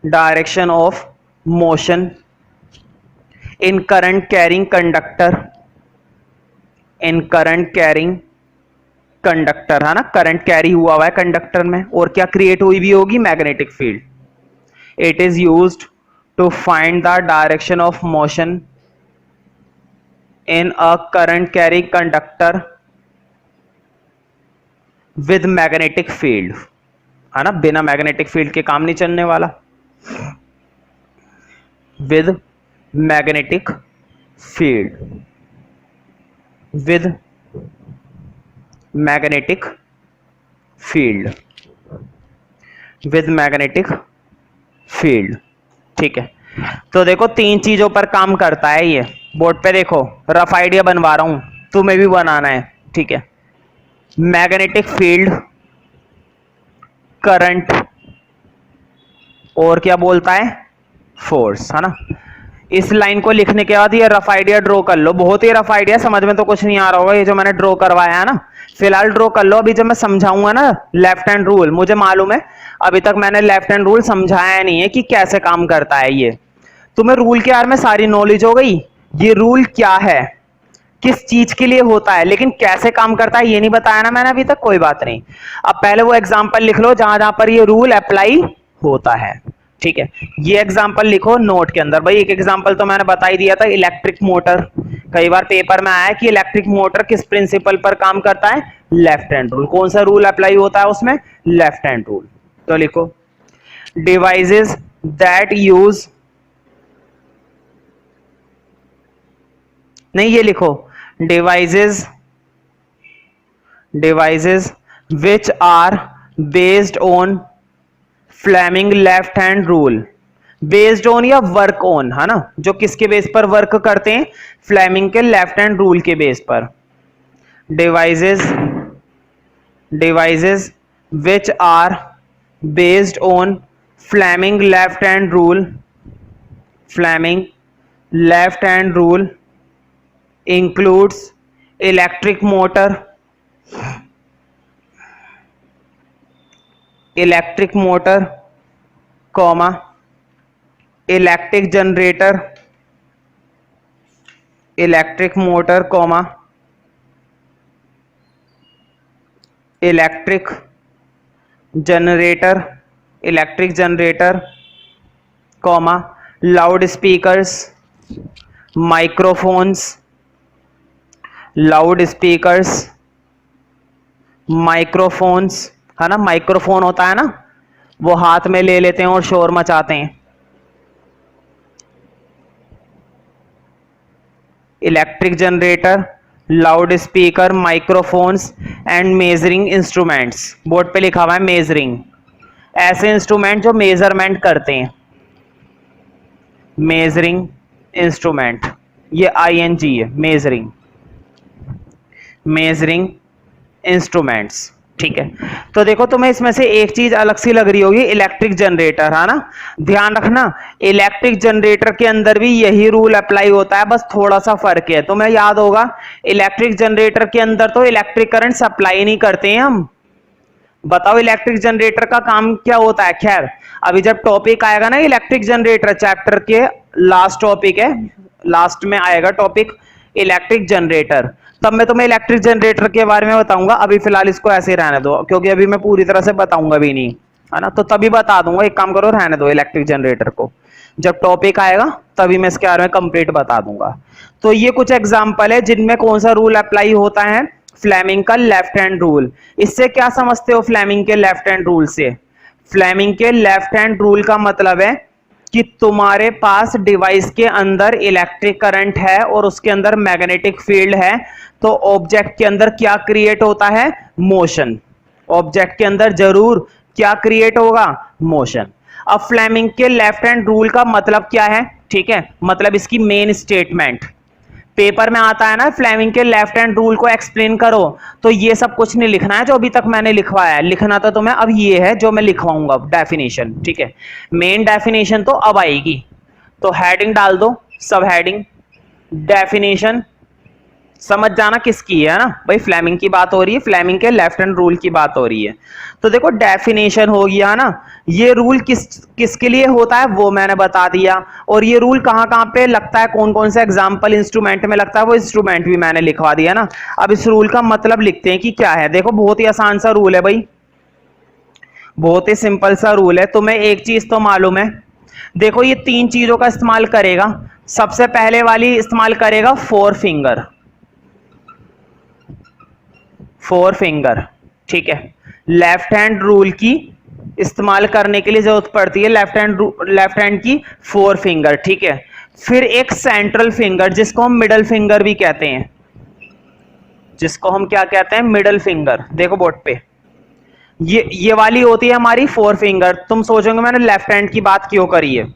direction of motion in current carrying conductor, है ना, करंट कैरी हुआ है कंडक्टर में, और क्या क्रिएट हुई भी होगी, magnetic field. It is used to find the direction of motion in a current carry conductor with magnetic field, है ना, बिना मैग्नेटिक फील्ड के काम नहीं चलने वाला। With magnetic field, with magnetic field, with magnetic field. ठीक है, तो देखो तीन चीजों पर काम करता है ये। बोर्ड पे देखो, रफ आइडिया बनवा रहा हूं, तुम्हें भी बनाना है। ठीक है, मैग्नेटिक फील्ड, करंट, और क्या बोलता है, फोर्स, है ना। इस लाइन को लिखने के बाद ये रफ आइडिया ड्रॉ कर लो। बहुत ही रफ आइडिया, समझ में तो कुछ नहीं आ रहा होगा ये जो मैंने ड्रॉ करवाया है ना, फिलहाल ड्रॉ कर लो। अभी जब मैं समझाऊंगा ना लेफ्ट हैंड रूल, मुझे मालूम है अभी तक मैंने लेफ्ट हैंड रूल समझाया नहीं है कि कैसे काम करता है ये। तुम्हें रूल के बारे में सारी नॉलेज हो गई, ये रूल क्या है, किस चीज के लिए होता है, लेकिन कैसे काम करता है ये नहीं बताया ना मैंने अभी तक। कोई बात नहीं, अब पहले वो एग्जांपल लिख लो जहां जहां पर ये रूल अप्लाई होता है। ठीक है, ये एग्जांपल लिखो नोट के अंदर। भाई एक एग्जांपल तो मैंने बता ही दिया था, इलेक्ट्रिक मोटर। कई बार पेपर में आया कि इलेक्ट्रिक मोटर किस प्रिंसिपल पर काम करता है, लेफ्ट हैंड रूल। कौन सा रूल अप्लाई होता है उसमें, लेफ्ट हैंड रूल। तो लिखो डिवाइसेस दैट यूज, नहीं ये लिखो devices which are based on Fleming left hand rule. Based on या वर्क ऑन, है ना, जो किसके बेस पर वर्क करते हैं, फ्लेमिंग के लेफ्ट हैंड रूल के बेस पर। Devices which are based on Fleming left hand rule, Fleming left hand rule includes electric motor, comma electric generator, electric motor, comma electric generator, comma loudspeakers, microphones, microphones, है ना, microphone होता है ना, वो हाथ में ले लेते हैं और शोर मचाते हैं। Electric generator, loud speaker, microphones and measuring instruments. Board पे लिखा हुआ है मेजरिंग, ऐसे इंस्ट्रूमेंट जो मेजरमेंट करते हैं, मेजरिंग इंस्ट्रूमेंट, ये ING है, मेजरिंग इंस्ट्रूमेंट्स। ठीक है, तो देखो तुम्हें इसमें से एक चीज अलग सी लग रही होगी, इलेक्ट्रिक जनरेटर, है ना। ध्यान रखना, इलेक्ट्रिक जनरेटर के अंदर भी यही रूल अप्लाई होता है, बस थोड़ा सा फर्क है। तुम्हें याद होगा इलेक्ट्रिक जनरेटर के अंदर तो इलेक्ट्रिक करंट सप्लाई नहीं करते हैं हम। बताओ इलेक्ट्रिक जनरेटर का काम क्या होता है। खैर अभी जब टॉपिक आएगा ना इलेक्ट्रिक जनरेटर, चैप्टर के लास्ट टॉपिक है, लास्ट में आएगा टॉपिक इलेक्ट्रिक जनरेटर, तब मैं तुम्हें इलेक्ट्रिक जनरेटर के बारे में बताऊंगा। अभी फिलहाल इसको ऐसे ही रहने दो, क्योंकि अभी मैं पूरी तरह से बताऊंगा भी नहीं, है ना, तो तभी बता दूंगा। एक काम करो, रहने दो इलेक्ट्रिक जनरेटर को, जब टॉपिक आएगा तभी मैं इसके बारे में कंप्लीट बता दूंगा। तो ये कुछ एग्जांपल है जिनमें कौन सा रूल अप्लाई होता है, फ्लेमिंग का लेफ्ट हैंड रूल। इससे क्या समझते हो फ्लेमिंग के लेफ्ट हैंड रूल से? फ्लेमिंग के लेफ्ट हैंड रूल का मतलब है कि तुम्हारे पास डिवाइस के अंदर इलेक्ट्रिक करंट है और उसके अंदर मैग्नेटिक फील्ड है, तो ऑब्जेक्ट के अंदर क्या क्रिएट होता है? मोशन। ऑब्जेक्ट के अंदर जरूर क्या क्रिएट होगा? मोशन। अब फ्लेमिंग के लेफ्ट हैंड रूल का मतलब क्या है? ठीक है, मतलब इसकी मेन स्टेटमेंट पेपर में आता है ना, फ्लेमिंग के लेफ्ट हैंड रूल को एक्सप्लेन करो, तो ये सब कुछ नहीं लिखना है जो अभी तक मैंने लिखवाया है, लिखना तो तुम्हें अब ये है जो मैं लिखवाऊंगा, डेफिनेशन। ठीक है, मेन डेफिनेशन तो अब आएगी, तो हेडिंग डाल दो, सब हेडिंग डेफिनेशन, समझ जाना किसकी है ना भाई, फ्लेमिंग की बात हो रही है, फ्लेमिंग के लेफ्ट हैंड रूल की बात हो रही है। तो देखो डेफिनेशन हो गया ना, ये रूल किसके लिए होता है वो मैंने बता दिया, और ये रूल कहां कहां पे लगता है, कौन कौन से एग्जांपल इंस्ट्रूमेंट में लगता है, वो इंस्ट्रूमेंट भी मैंने लिखवा दिया ना। अब इस रूल का मतलब लिखते हैं कि क्या है। देखो बहुत ही आसान सा रूल है भाई, बहुत ही सिंपल सा रूल है, तुम्हें एक चीज तो मालूम है। देखो ये तीन चीजों का इस्तेमाल करेगा, सबसे पहले वाली इस्तेमाल करेगा फोर फिंगर, फोर फिंगर। ठीक है, लेफ्ट हैंड रूल की इस्तेमाल करने के लिए जरूरत पड़ती है लेफ्ट हैंड की फोर फिंगर। ठीक है, फिर एक सेंट्रल फिंगर जिसको हम मिडल फिंगर भी कहते हैं, जिसको हम क्या कहते हैं? Middle finger. देखो बोर्ड पे ये वाली होती है हमारी फोर फिंगर। तुम सोचोगे मैंने लेफ्ट हैंड की बात क्यों करी है,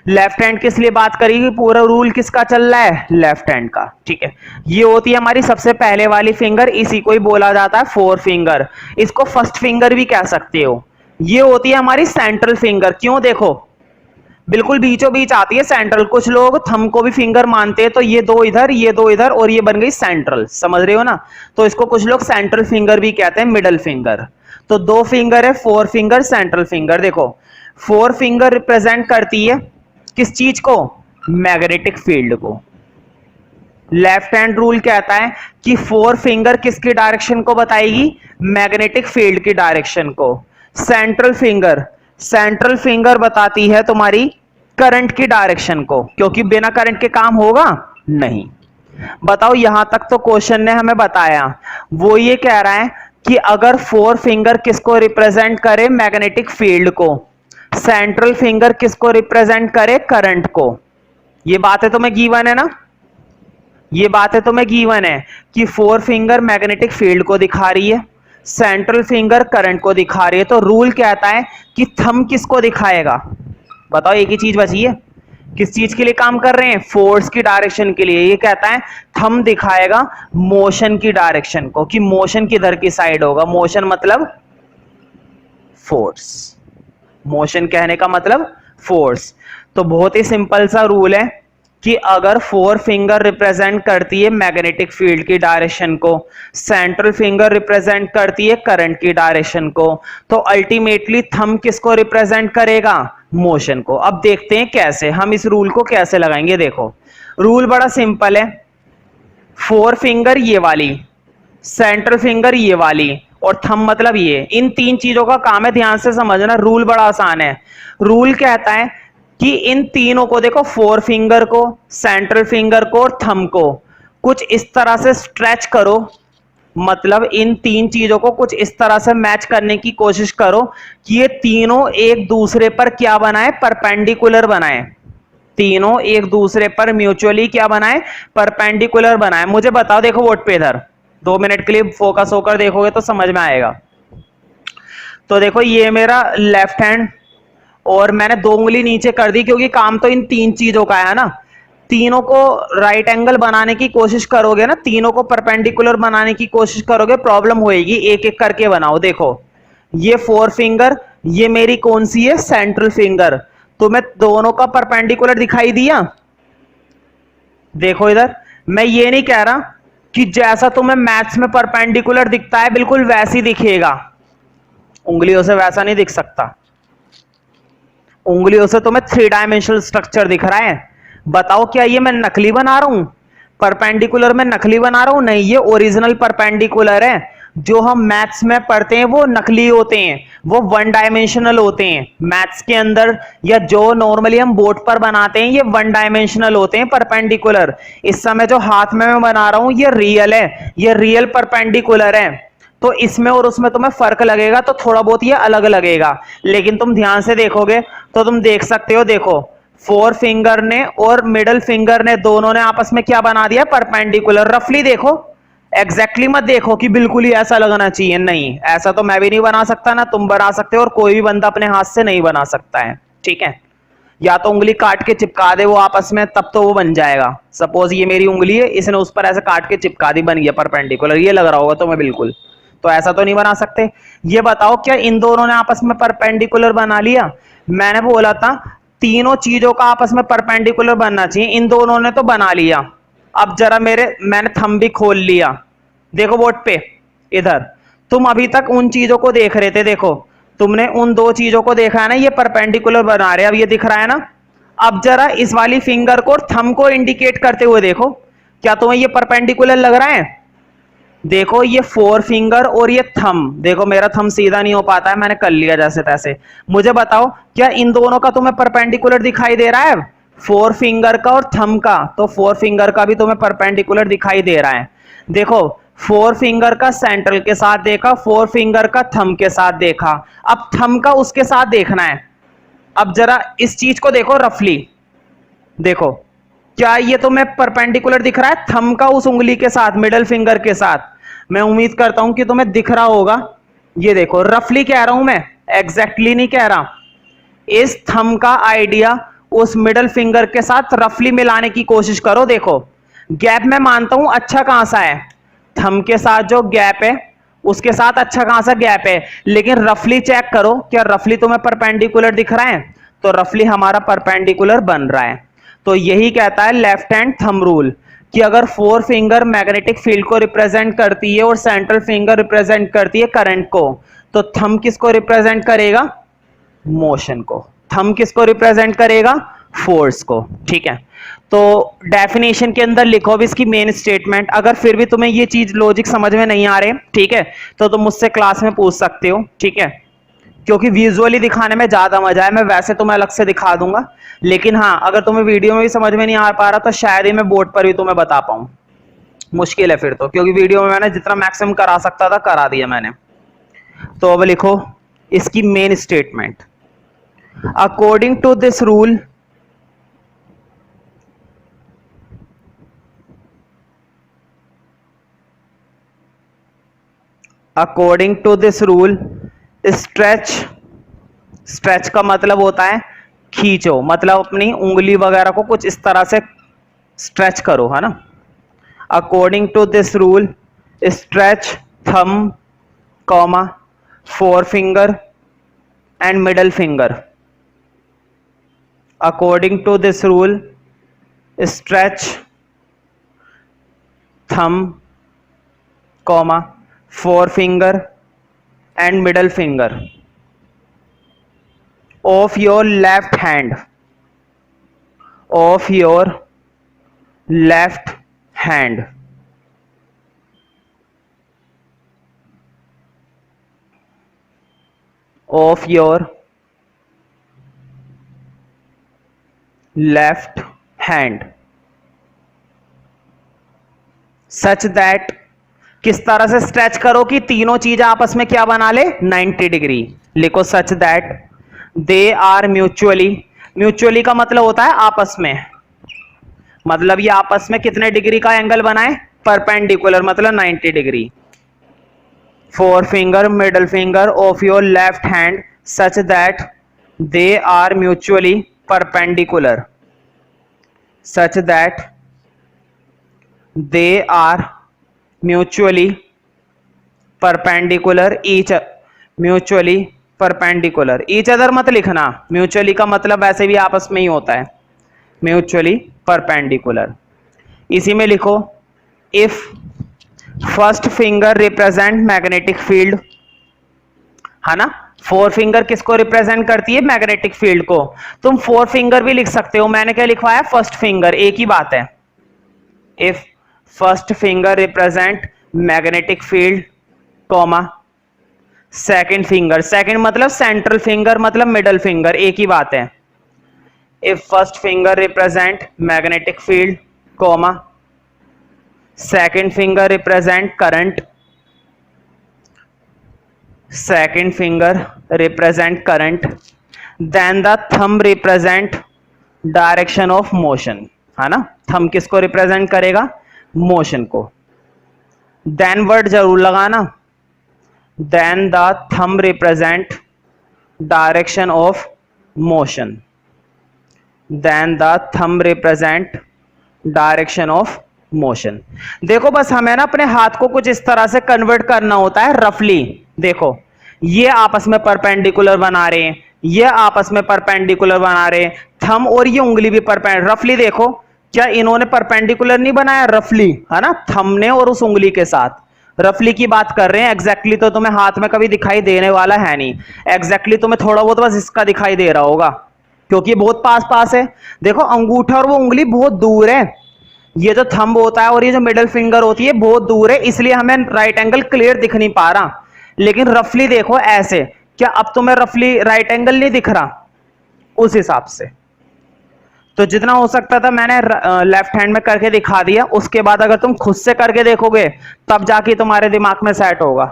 लेफ्ट हैंड किस लिए बात करेगी, पूरा रूल किसका चल रहा है? लेफ्ट हैंड का। ठीक है, ये होती है हमारी सबसे पहले वाली फिंगर, इसी को ही बोला जाता है फोर फिंगर, इसको फर्स्ट फिंगर भी कह सकते हो। ये होती है हमारी सेंट्रल फिंगर, क्यों? देखो बिल्कुल बीचों बीच आती है सेंट्रल, कुछ लोग थंब को भी फिंगर मानते हैं, तो ये दो इधर ये दो इधर और ये बन गई सेंट्रल, समझ रहे हो ना, तो इसको कुछ लोग सेंट्रल फिंगर भी कहते हैं, मिडल फिंगर। तो दो फिंगर है, फोर फिंगर, सेंट्रल फिंगर। देखो फोर फिंगर रिप्रेजेंट करती है किस चीज को? मैग्नेटिक फील्ड को। लेफ्ट हैंड रूल कहता है कि फोर फिंगर किसकी डायरेक्शन को बताएगी? मैग्नेटिक फील्ड की डायरेक्शन को। सेंट्रल फिंगर बताती है तुम्हारी करंट की डायरेक्शन को, क्योंकि बिना करंट के काम होगा नहीं। बताओ यहां तक तो क्वेश्चन ने हमें बताया, वो ये कह रहा है कि अगर फोर फिंगर किसको रिप्रेजेंट करे? मैग्नेटिक फील्ड को। सेंट्रल फिंगर किसको रिप्रेजेंट करे? करंट को। ये बातें तुम्हें गिवन है ना, ये बातें तुम्हें गिवन है कि फोर फिंगर मैग्नेटिक फील्ड को दिखा रही है, सेंट्रल फिंगर करंट को दिखा रही है, तो रूल कहता है कि थंब किसको दिखाएगा? बताओ, एक ही चीज बची है, किस चीज के लिए काम कर रहे हैं? फोर्स की डायरेक्शन के लिए। ये कहता है थंब दिखाएगा मोशन की डायरेक्शन को, कि मोशन किधर की साइड होगा। मोशन मतलब फोर्स, मोशन कहने का मतलब फोर्स। तो बहुत ही सिंपल सा रूल है कि अगर फोर फिंगर रिप्रेजेंट करती है मैग्नेटिक फील्ड की डायरेक्शन को, सेंट्रल फिंगर रिप्रेजेंट करती है करंट की डायरेक्शन को, तो अल्टीमेटली थंब किसको रिप्रेजेंट करेगा? मोशन को। अब देखते हैं कैसे, हम इस रूल को कैसे लगाएंगे। देखो रूल बड़ा सिंपल है, फोर फिंगर ये वाली, सेंट्रल फिंगर ये वाली, और थंब मतलब ये, इन तीन चीजों का काम है, ध्यान से समझना। रूल बड़ा आसान है, रूल कहता है कि इन तीनों को, देखो फोर फिंगर को, सेंट्रल फिंगर को और थंब को कुछ इस तरह से स्ट्रेच करो, मतलब इन तीन चीजों को कुछ इस तरह से मैच करने की कोशिश करो कि ये तीनों एक दूसरे पर क्या बनाए? परपेंडिकुलर बनाए। तीनों एक दूसरे पर म्यूचुअली क्या बनाए? परपेंडिकुलर बनाए। मुझे बताओ, देखो बोर्ड पे इधर 2 मिनट के लिए फोकस होकर देखोगे तो समझ में आएगा। तो देखो ये मेरा लेफ्ट हैंड, और मैंने 2 उंगली नीचे कर दी, क्योंकि काम तो इन तीन चीजों का है ना। तीनों को राइट एंगल बनाने की कोशिश करोगे ना, तीनों को परपेंडिकुलर बनाने की कोशिश करोगे, प्रॉब्लम होएगी। एक एक करके बनाओ। देखो ये फोर फिंगर, ये मेरी कौन सी है? Central finger. तुम्हें दोनों का परपेंडिकुलर दिखाई दिया? देखो इधर, मैं ये नहीं कह रहा कि जैसा तुम्हें मैथ्स में परपेंडिकुलर दिखता है बिल्कुल वैसी दिखेगा, उंगलियों से वैसा नहीं दिख सकता। उंगलियों से तुम्हें 3 डायमेंशनल स्ट्रक्चर दिख रहा है। बताओ क्या ये मैं नकली बना रहा हूं? परपेंडिकुलर में नकली बना रहा हूं? नहीं, ये ओरिजिनल परपेंडिकुलर है। जो हम मैथ्स में पढ़ते हैं वो नकली होते हैं, वो वन डायमेंशनल होते हैं मैथ्स के अंदर, या जो नॉर्मली हम बोर्ड पर बनाते हैं ये वन डायमेंशनल होते हैं परपेंडिकुलर। इस समय जो हाथ में मैं बना रहा हूं ये रियल है, ये रियल परपेंडिकुलर है। तो इसमें और उसमें तुम्हें फर्क लगेगा, तो थोड़ा बहुत ये अलग लगेगा, लेकिन तुम ध्यान से देखोगे तो तुम देख सकते हो। देखो फोर फिंगर ने और मिडल फिंगर ने दोनों ने आपस में क्या बना दिया, परपेंडिकुलर। रफली देखो, एग्जैक्टली मत देखो कि बिल्कुल ही ऐसा लगना चाहिए, नहीं, ऐसा तो मैं भी नहीं बना सकता, ना तुम बना सकते हो, और कोई भी बंदा अपने हाथ से नहीं बना सकता है, ठीक है। या तो उंगली काट के चिपका दे वो आपस में, तब तो वो बन जाएगा। सपोज ये मेरी उंगली है, इसने उस पर ऐसे काट के चिपका दी, बन गया परपेंडिकुलर, ये लग रहा होगा तुम्हें बिल्कुल। तो ऐसा तो नहीं बना सकते। ये बताओ क्या इन दोनों ने आपस में परपेंडिकुलर बना लिया? मैंने बोला था तीनों चीजों का आपस में परपेंडिकुलर बनना चाहिए, इन दोनों ने तो बना लिया। अब जरा मैंने थंब भी खोल लिया, देखो बोर्ड पे इधर। तुम अभी तक उन चीजों को देख रहे थे, देखो तुमने उन दो चीजों को देखा है ना, ये परपेंडिकुलर बना रहे, अब ये दिख रहा है ना। अब जरा इस वाली फिंगर को और थंब को इंडिकेट करते हुए देखो, क्या तुम्हें ये परपेंडिकुलर लग रहा है? देखो ये फोर फिंगर और ये थंब, देखो मेरा थंब सीधा नहीं हो पाता है, मैंने कर लिया जैसे तैसे। मुझे बताओ क्या इन दोनों का तुम्हें परपेंडिकुलर दिखाई दे रहा है? फोर फिंगर का और थंब का, तो फोर फिंगर का भी तुम्हें परपेंडिकुलर दिखाई दे रहा है। देखो फोर फिंगर का सेंट्रल के साथ देखा, फोर फिंगर का थंब के साथ देखा, अब थंब का उसके साथ देखना है। अब जरा इस चीज को देखो रफली, देखो क्या ये तुम्हें परपेंडिकुलर दिख रहा है थंब का उस उंगली के साथ, मिडल फिंगर के साथ? मैं उम्मीद करता हूं कि तुम्हें दिख रहा होगा। ये देखो रफली कह रहा हूं मैं, एग्जैक्टली नहीं कह रहा। इस थंब का आइडिया उस मिडल फिंगर के साथ रफली मिलाने की कोशिश करो। देखो गैप मैं मानता हूं अच्छा कहां सा है, थंब के साथ जो गैप है उसके साथ अच्छा कहां सा गैप है, लेकिन रफली चेक करो क्या रफली तुम्हें परपेंडिकुलर दिख रहा है? तो रफली हमारा परपेंडिकुलर बन रहा है। तो यही कहता है लेफ्ट हैंड थंब रूल, कि अगर फोर फिंगर मैग्नेटिक फील्ड को रिप्रेजेंट करती है और सेंट्रल फिंगर रिप्रेजेंट करती है करंट को, तो थंब किसको रिप्रेजेंट करेगा? मोशन को। थंब किसको रिप्रेजेंट करेगा? फोर्स को, ठीक है। तो डेफिनेशन के अंदर लिखो अब इसकी मेन स्टेटमेंट। अगर फिर भी तुम्हें ये चीज लॉजिक समझ में नहीं आ रहे, ठीक है, तो तुम मुझसे क्लास में पूछ सकते हो, ठीक है, क्योंकि विजुअली दिखाने में ज्यादा मजा है। मैं वैसे तुम्हें अलग से दिखा दूंगा, लेकिन हाँ अगर तुम्हें वीडियो में भी समझ में नहीं आ पा रहा तो शायद ही मैं बोर्ड पर भी तुम्हें बता पाऊं, मुश्किल है फिर तो, क्योंकि वीडियो में मैंने जितना मैक्सिमम करा सकता था करा दिया मैंने। तो अब लिखो इसकी main statement. According to this rule, according to this rule stretch, stretch का मतलब होता है खींचो, मतलब अपनी उंगली वगैरह को कुछ इस तरह से स्ट्रेच करो, है ना। According to this rule stretch thumb comma four finger and middle finger. According to this rule stretch thumb comma four finger and middle finger of your left hand, of your left hand, of your left hand, such that, किस तरह से stretch करो कि तीनों चीज आपस में क्या बना ले, 90 डिग्री। लिखो such that they are mutually, mutually का मतलब होता है आपस में, मतलब ये आपस में कितने डिग्री का एंगल बनाए, परपेंडिकुलर, मतलब 90 degree. Four finger middle finger of your left hand such that they are mutually perpendicular, such that they are mutually perpendicular each, mutually perpendicular, each other मत लिखना, म्यूचुअली का मतलब वैसे भी आपस में ही होता है, म्यूचुअली परपेंडिकुलर। इसी में लिखो if first finger represent magnetic field, है ना, फोर फिंगर किसको रिप्रेजेंट करती है, मैग्नेटिक फील्ड को। तुम फोर फिंगर भी लिख सकते हो, मैंने क्या लिखवाया, फर्स्ट फिंगर, एक ही बात है। If first finger represent magnetic field comma second finger, second मतलब सेंट्रल फिंगर मतलब मिडल फिंगर, एक ही बात है। If first finger represent magnetic field, comma second finger represent current, second finger represent current, then the thumb represent direction of motion, है ना। Thumb किसको represent करेगा? मोशन को। देन वर्ड जरूर लगाना, then the thumb represent direction of motion, then the thumb represent direction of motion. देखो बस हमें ना अपने हाथ को कुछ इस तरह से कन्वर्ट करना होता है रफली। देखो ये आपस में परपेंडिकुलर बना रहे हैं, ये आपस में परपेंडिकुलर बना रहे हैं, थंब और ये उंगली भी परपेंडिकुलर। रफली देखो, क्या इन्होंने परपेंडिकुलर नहीं बनाया? रफली, है ना, थंब ने और उस उंगली के साथ रफली की बात कर रहे हैं। एग्जैक्टली तो तुम्हें हाथ में कभी दिखाई देने वाला है नहीं, एग्जैक्टली तुम्हें थोड़ा बहुत बस इसका दिखाई दे रहा होगा क्योंकि बहुत पास पास है। देखो अंगूठा और वो उंगली बहुत दूर है, ये जो थंब होता है और ये जो मिडिल फिंगर होती है बहुत दूर है, इसलिए हमें राइट एंगल क्लियर दिख नहीं पा रहा। लेकिन रफली देखो ऐसे, क्या अब तुम्हें रफली राइट एंगल नहीं दिख रहा? उस हिसाब से तो जितना हो सकता था मैंने लेफ्ट हैंड में करके दिखा दिया। उसके बाद अगर तुम खुद से करके देखोगे तब जाके तुम्हारे दिमाग में सेट होगा।